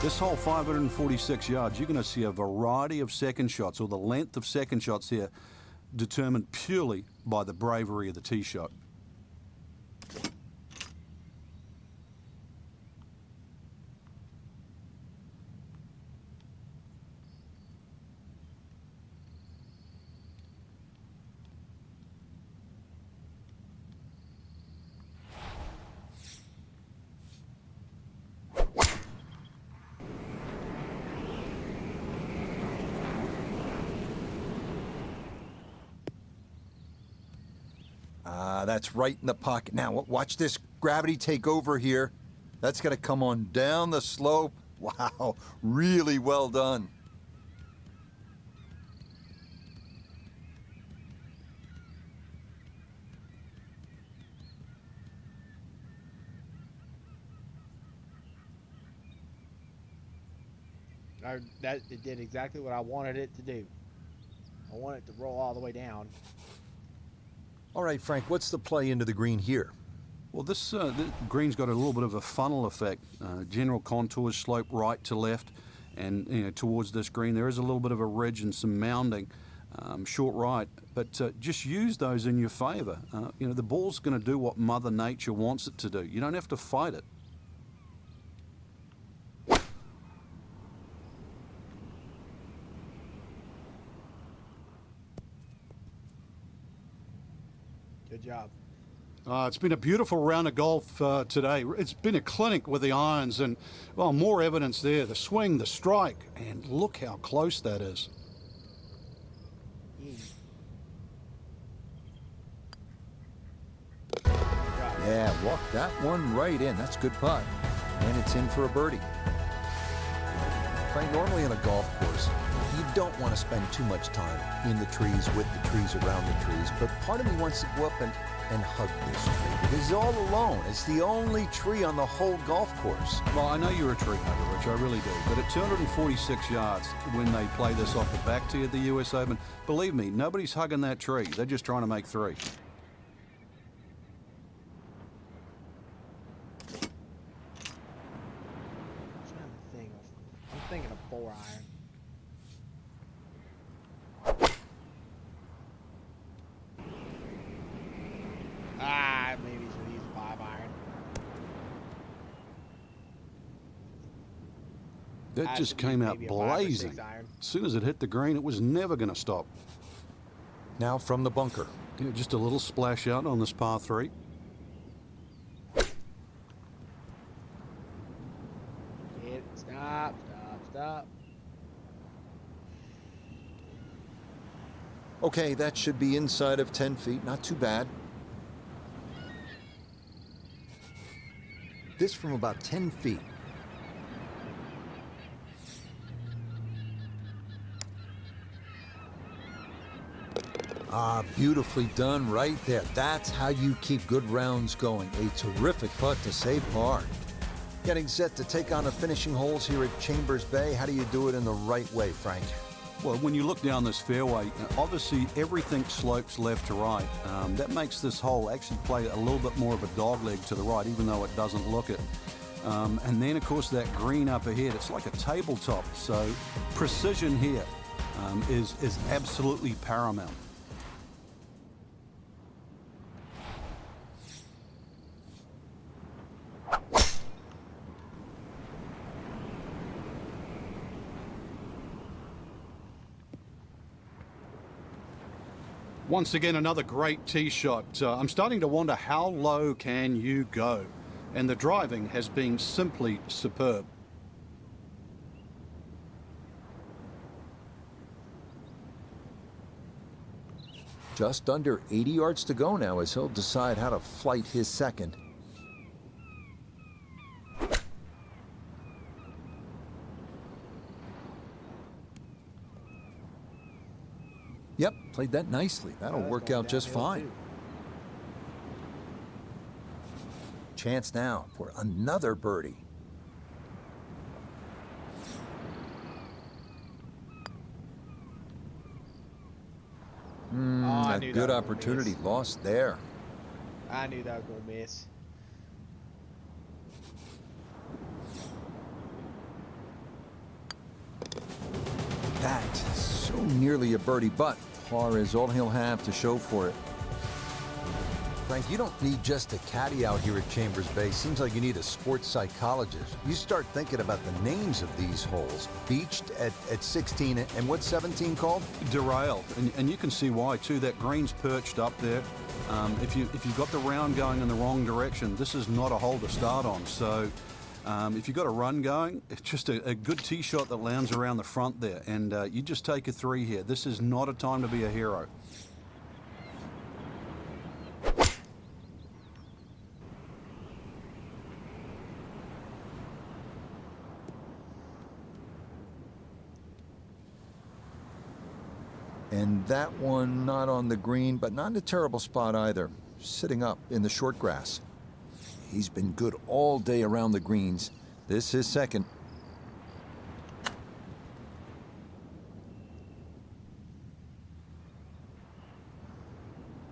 This hole, 546 yards, you're going to see a variety of second shots, or the length of second shots here, determined purely by the bravery of the tee shot. That's right in the pocket. Now, watch this gravity take over here. That's going to come on down the slope. Wow, really well done. It did exactly what I wanted it to do. I want it to roll all the way down. All right, Frank, what's the play into the green here? Well, this green's got a little bit of a funnel effect. General contours slope right to left, and towards this green there is a little bit of a ridge and some mounding, short right. But just use those in your favour. The ball's going to do what Mother Nature wants it to do. You don't have to fight it. Good job. It's been a beautiful round of golf today. It's been a clinic with the irons, and, well, more evidence there. The swing, the strike, and look how close that is. Yeah, walk that one right in. That's a good putt. And it's in for a birdie. Frank, normally on a golf course, you don't want to spend too much time in the trees, with the trees, around the trees, but part of me wants to go up and hug this tree, because he's all alone. It's the only tree on the whole golf course. Well, I know you're a tree hugger, Rich, I really do, but at 246 yards, when they play this off the back tee at the US Open, believe me, nobody's hugging that tree. They're just trying to make three. I'm thinking of 4 iron. Maybe should use 5 iron. That just came out blazing. As soon as it hit the green, it was never going to stop. Now from the bunker. Yeah, just a little splash out on this par 3. Stop. Okay, that should be inside of 10 feet. Not too bad. this from about 10 feet. Ah, beautifully done right there. That's how you keep good rounds going. A terrific putt to save par. Getting set to take on the finishing holes here at Chambers Bay. How do you do it in the right way, Frank? Well, when you look down this fairway, obviously everything slopes left to right. That makes this hole actually play a little bit more of a dogleg to the right, even though it doesn't look it. And then, of course, that green up ahead, it's like a tabletop. So precision here is absolutely paramount. Once again, another great tee shot. I'm starting to wonder, how low can you go? And the driving has been simply superb. Just under 80 yards to go now as he'll decide how to flight his second. Yep, played that nicely. That'll work out just fine. Chance now for another birdie. A good opportunity lost there. I knew that was going to miss. That so nearly a birdie, but par is all he'll have to show for it. Frank, you don't need just a caddy out here at Chambers Bay. Seems like you need a sports psychologist. You start thinking about the names of these holes. Beached at 16, and what's 17 called? Derailed, and you can see why too. That green's perched up there. If you've got the round going in the wrong direction, this is not a hole to start on. So if you've got a run going, it's just a good tee shot that lands around the front there, and you just take a 3 here. This is not a time to be a hero. And that one not on the green, but not in a terrible spot either. Sitting up in the short grass. He's been good all day around the greens. This is second.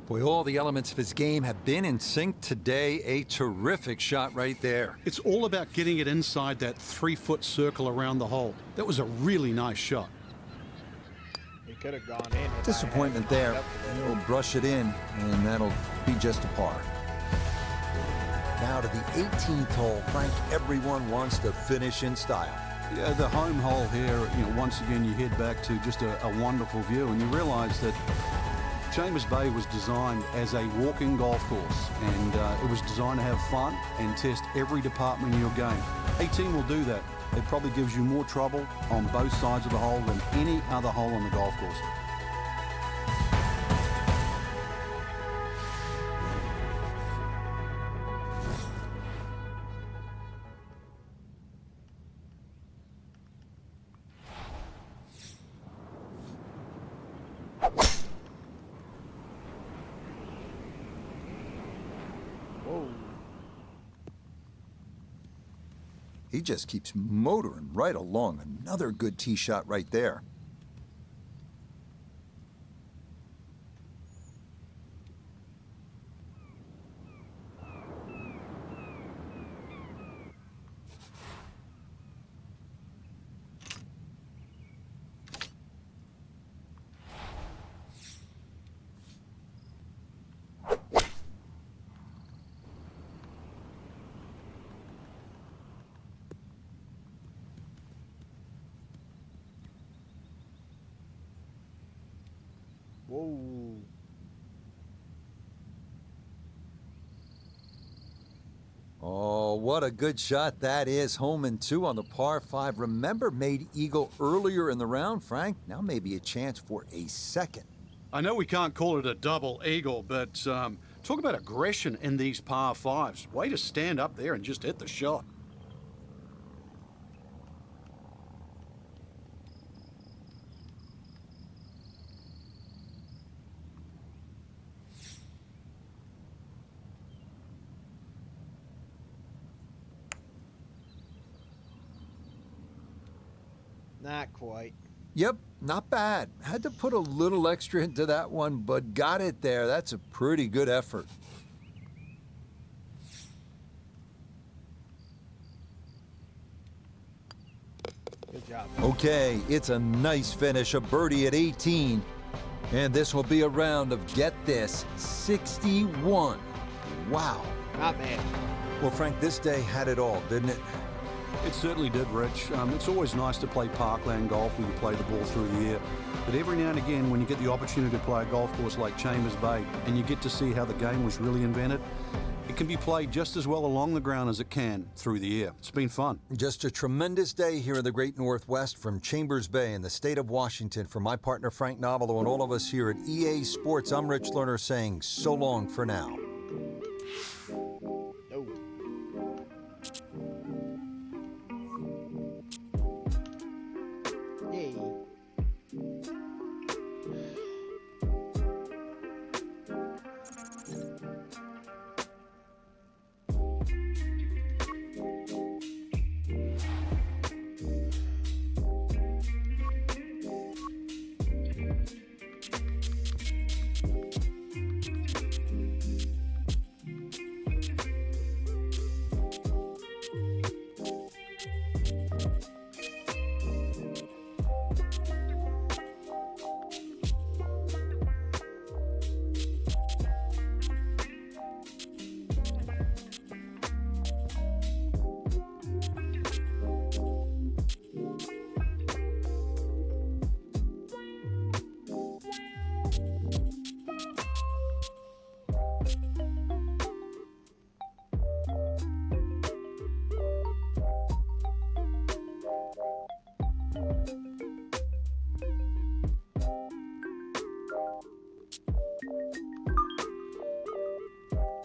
Boy, all the elements of his game have been in sync today. A terrific shot right there. It's all about getting it inside that 3-foot circle around the hole. That was a really nice shot. It could have gone in. Disappointment there. He'll brush it in, and that'll be just a par. Now to the 18th hole. Frank, everyone wants to finish in style. Yeah, the home hole here, once again you head back to just a wonderful view, and you realize that Chambers Bay was designed as a walking golf course, and it was designed to have fun and test every department in your game. 18 will do that. It probably gives you more trouble on both sides of the hole than any other hole on the golf course. He just keeps motoring right along. Another good tee shot right there. Whoa. Oh, what a good shot that is. Home in 2 on the par 5. Remember, made eagle earlier in the round, Frank? Now maybe a chance for a second. I know we can't call it a double eagle, but Talk about aggression in these par fives. Way to stand up there and just hit the shot. Not quite. Yep, not bad. Had to put a little extra into that one, but got it there. That's a pretty good effort. Good job. Okay, it's a nice finish, a birdie at 18. And this will be a round of, get this, 61. Wow. Not bad. Well, Frank, this day had it all, didn't it? It certainly did, Rich. It's always nice to play parkland golf where you play the ball through the air. But every now and again, when you get the opportunity to play a golf course like Chambers Bay and you get to see how the game was really invented, it can be played just as well along the ground as it can through the air. It's been fun. Just a tremendous day here in the Great Northwest from Chambers Bay in the state of Washington. For my partner Frank Novello and all of us here at EA Sports, I'm Rich Lerner saying so long for now. Oh. Yay.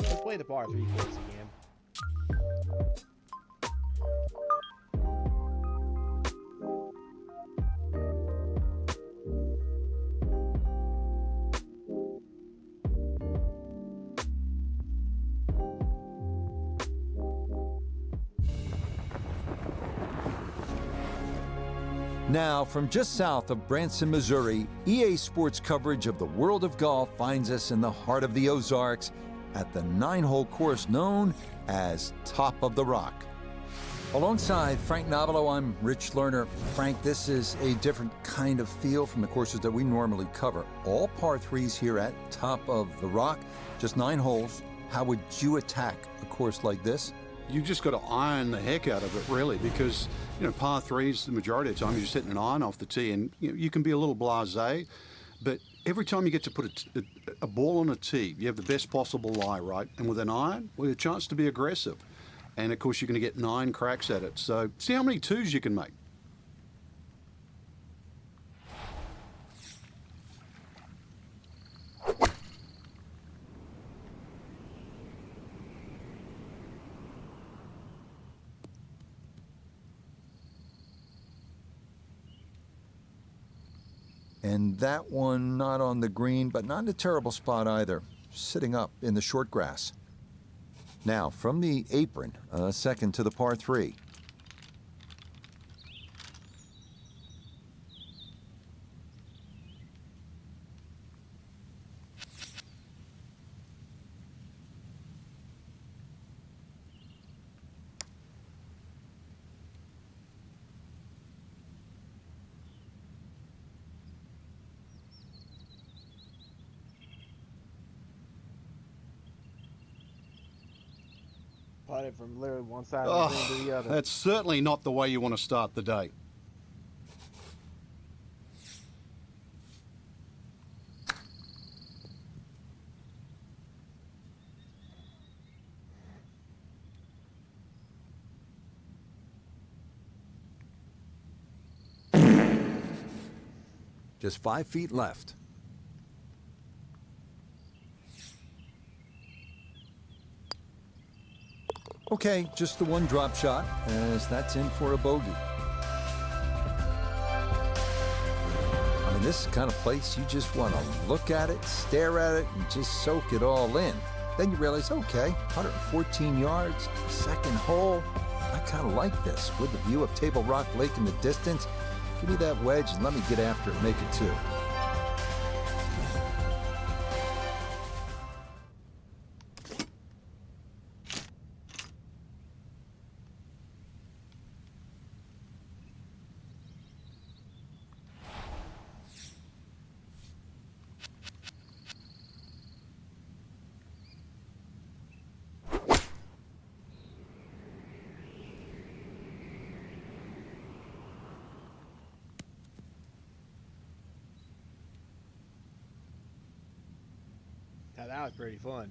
Let's play the par 3 course again. Now, from just south of Branson, Missouri, EA Sports coverage of the world of golf finds us in the heart of the Ozarks at the 9-hole course known as Top of the Rock. Alongside Frank Novello, I'm Rich Lerner. Frank, this is a different kind of feel from the courses that we normally cover. All par 3s here at Top of the Rock, just 9 holes. How would you attack a course like this? You just got to iron the heck out of it, really, because, par 3s, the majority of the time, you're just hitting an iron off the tee, and you can be a little blasé, but every time you get to put a ball on a tee, you have the best possible lie, right? And with an iron, with a chance to be aggressive. And, of course, you're going to get 9 cracks at it. So see how many 2s you can make. And that one not on the green, but not in a terrible spot either, sitting up in the short grass. Now, from the apron, a second to the par 3. Put it from literally one side of the green to the other. That's certainly not the way you want to start the day. Just 5 feet left. Okay, just the one drop shot, as that's in for a bogey. I mean, this is the kind of place you just want to look at it, stare at it, and just soak it all in. Then you realize, okay, 114 yards, second hole. I kind of like this. With the view of Table Rock Lake in the distance, give me that wedge and let me get after it and make it two. Now that was pretty fun.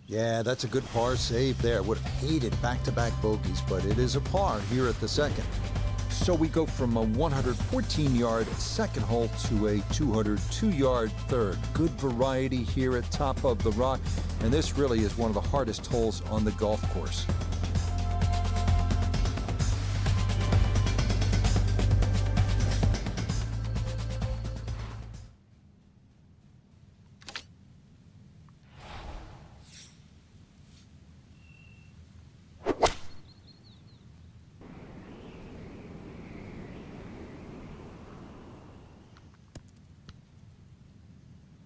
Yeah, that's a good par save there. Would have hated back-to-back bogeys, but it is a par here at the second. So we go from a 114-yard second hole to a 202-yard third. Good variety here at Top of the Rock, and this really is one of the hardest holes on the golf course.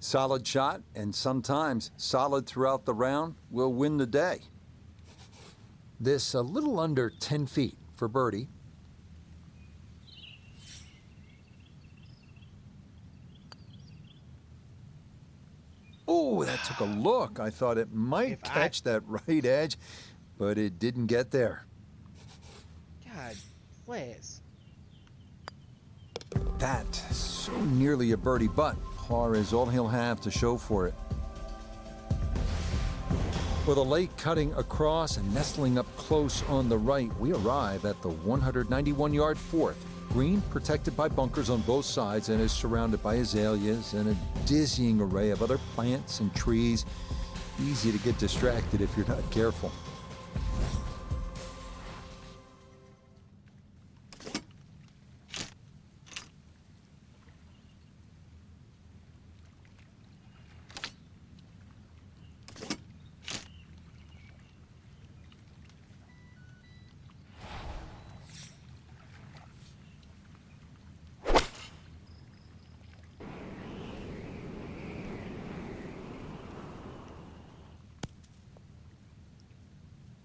Solid shot, and sometimes solid throughout the round, will win the day. This a little under 10 feet for birdie. Oh, that took a look. I thought it might catch that right edge, but it didn't get there. God, Wes. That so nearly a birdie, but par is all he'll have to show for it. With a lake cutting across and nestling up close on the right, we arrive at the 191-yard fourth. Green protected by bunkers on both sides and is surrounded by azaleas and a dizzying array of other plants and trees. Easy to get distracted if you're not careful.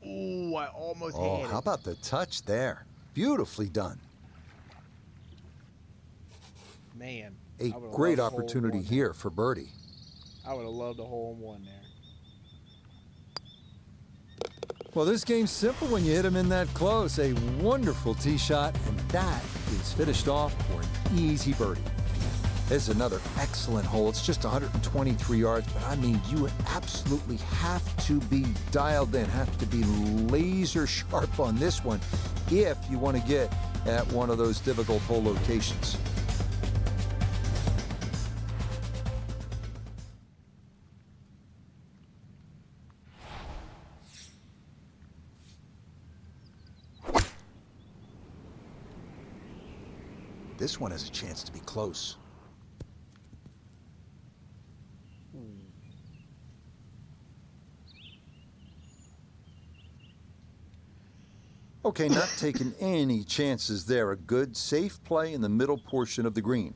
Ooh, I almost Oh, had it. how about the touch there? Beautifully done. Man. A I would've great loved a hole in opportunity one here for birdie. there. I would have loved a hole in one there. Well, this game's simple when you hit him in that close. A wonderful tee shot, and that is finished off for an easy birdie. This is another excellent hole. It's just 123 yards, but I mean, you absolutely have to be dialed in, have to be laser sharp on this one if you want to get at one of those difficult hole locations. This one has a chance to be close. Okay, not taking any chances there. A good, safe play in the middle portion of the green.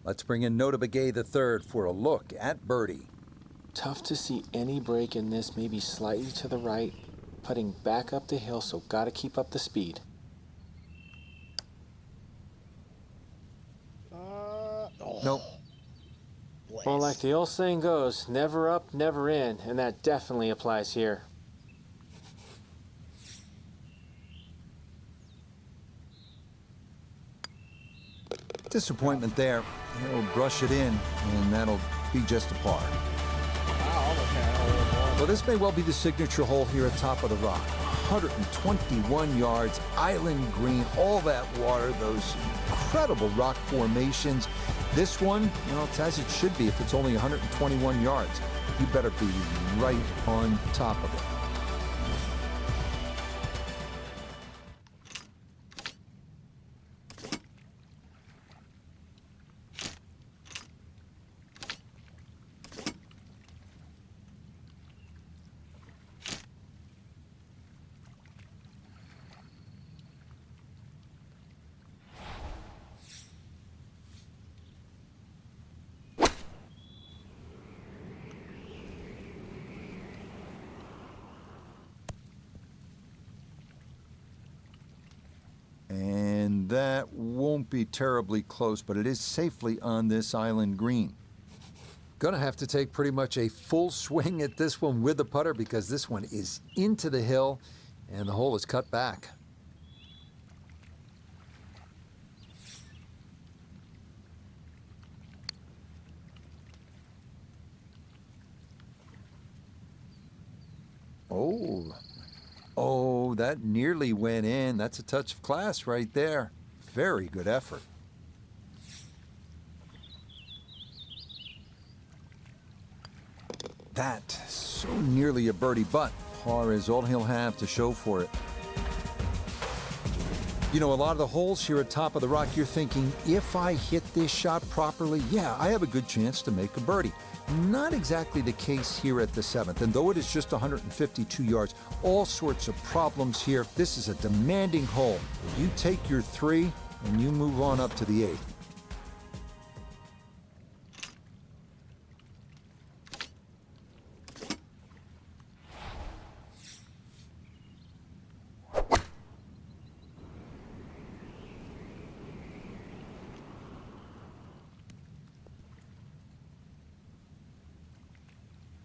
Let's bring in Notah Begay III for a look at birdie. Tough to see any break in this, maybe slightly to the right. putting back up the hill, so gotta keep up the speed. Nope. Well, like the old saying goes, never up, never in, and that definitely applies here. Disappointment there. He'll brush it in, and that'll be just a par. Well, this may well be the signature hole here at Top of the Rock. 121 yards, island green, all that water, those incredible rock formations. This one, you know, it's as it should be if it's only 121 yards. You better be right on top of it. And that won't be terribly close, but it is safely on this island green. Gonna have to take pretty much a full swing at this one with the putter because this one is into the hill and the hole is cut back. Oh, that nearly went in. That's a touch of class right there. Very good effort. That, so nearly a birdie, but par is all he'll have to show for it. You know, a lot of the holes here at Top of the Rock, you're thinking, if I hit this shot properly, yeah, I have a good chance to make a birdie. Not exactly the case here at the 7th, and though it is just 152 yards, all sorts of problems here. This is a demanding hole. You take your 3 and you move on up to the 8th.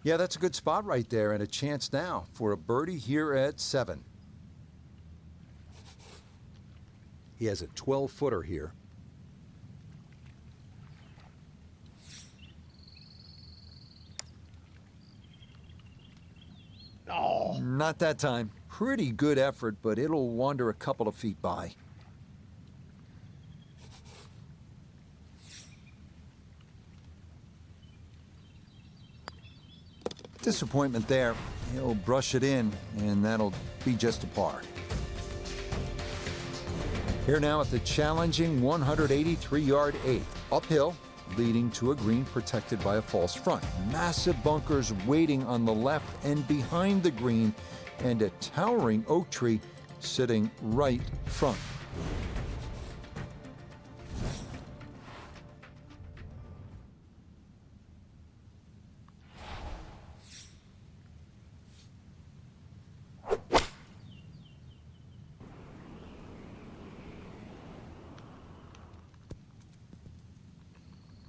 Yeah, that's a good spot right there, and a chance now for a birdie here at 7. He has a 12-footer here. Oh. Not that time. Pretty good effort, but it'll wander a couple of feet by. Disappointment there. He'll brush it in, and that'll be just a par. Here now at the challenging 183-yard 8th. Uphill, leading to a green protected by a false front. Massive bunkers waiting on the left and behind the green, and a towering oak tree sitting right front.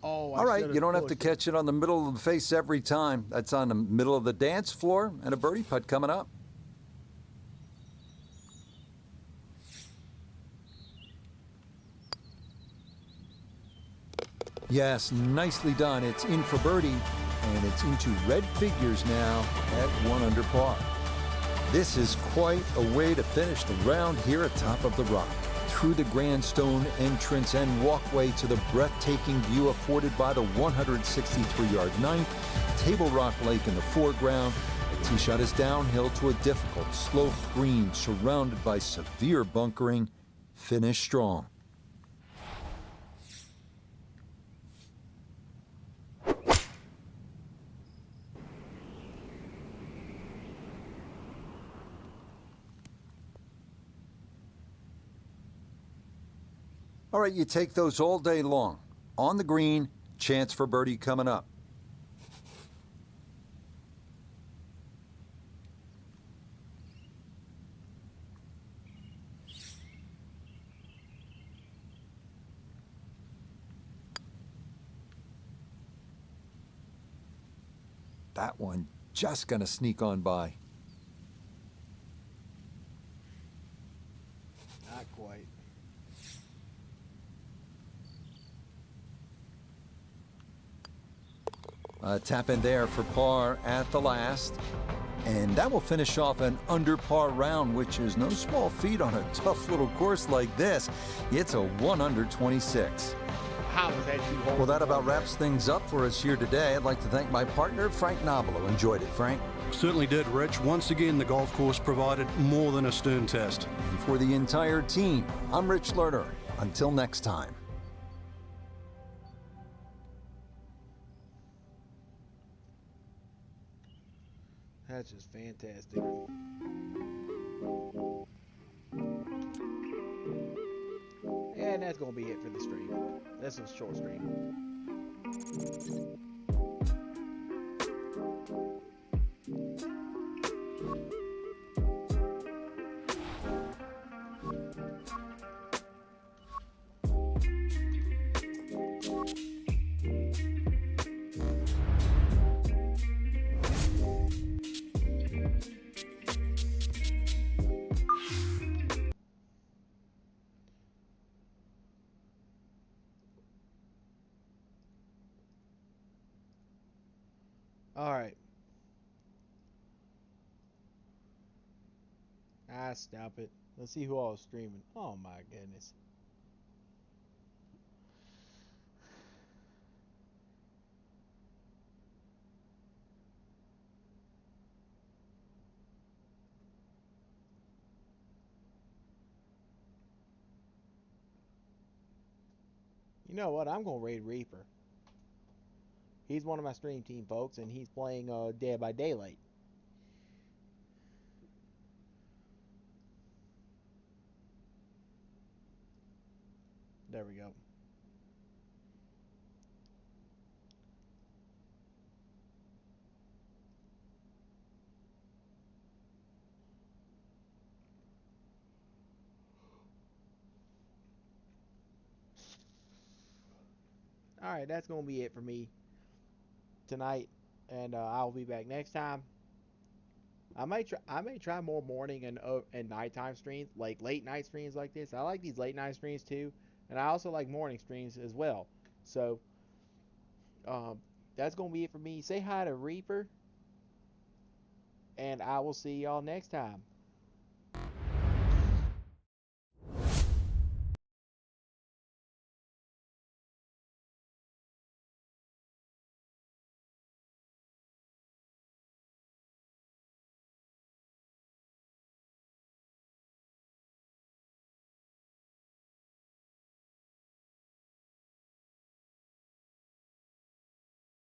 Oh, All right, you don't have to catch it on the middle of the face every time. That's on the middle of the dance floor, and a birdie putt coming up. Yes, nicely done. It's in for birdie, and it's into red figures now at 1 under par. This is quite a way to finish the round here at Top of the Rock. Through the grandstone entrance and walkway to the breathtaking view afforded by the 163-yard 9th, Table Rock Lake in the foreground. The tee shot is downhill to a difficult, sloped green surrounded by severe bunkering. Finish strong. All right, you take those all day long. On the green, chance for birdie coming up. That one just gonna sneak on by. Not quite. A tap in there for par at the last. And that will finish off an under par round, which is no small feat on a tough little course like this. It's a 1 under 26. How was that 2 holes? Well, that about wraps things up for us here today. I'd like to thank my partner, Frank Nobilo. Enjoyed it, Frank. Certainly did, Rich. Once again, the golf course provided more than a stern test. And for the entire team, I'm Rich Lerner. Until next time. That's just fantastic. And that's going to be it for the stream. That's a short stream. Alright. Stop it. Let's see who all is streaming. Oh my goodness. You know what? I'm going to raid Reaper. He's one of my stream team folks, and he's playing Dead by Daylight. There we go. Alright, that's going to be it for me tonight, and I'll be back next time. I may try more morning and nighttime streams, like late night streams like this. I like these late night streams too, and I also like morning streams as well. So that's gonna be it for me. Say hi to Reaper, and I will see y'all next time.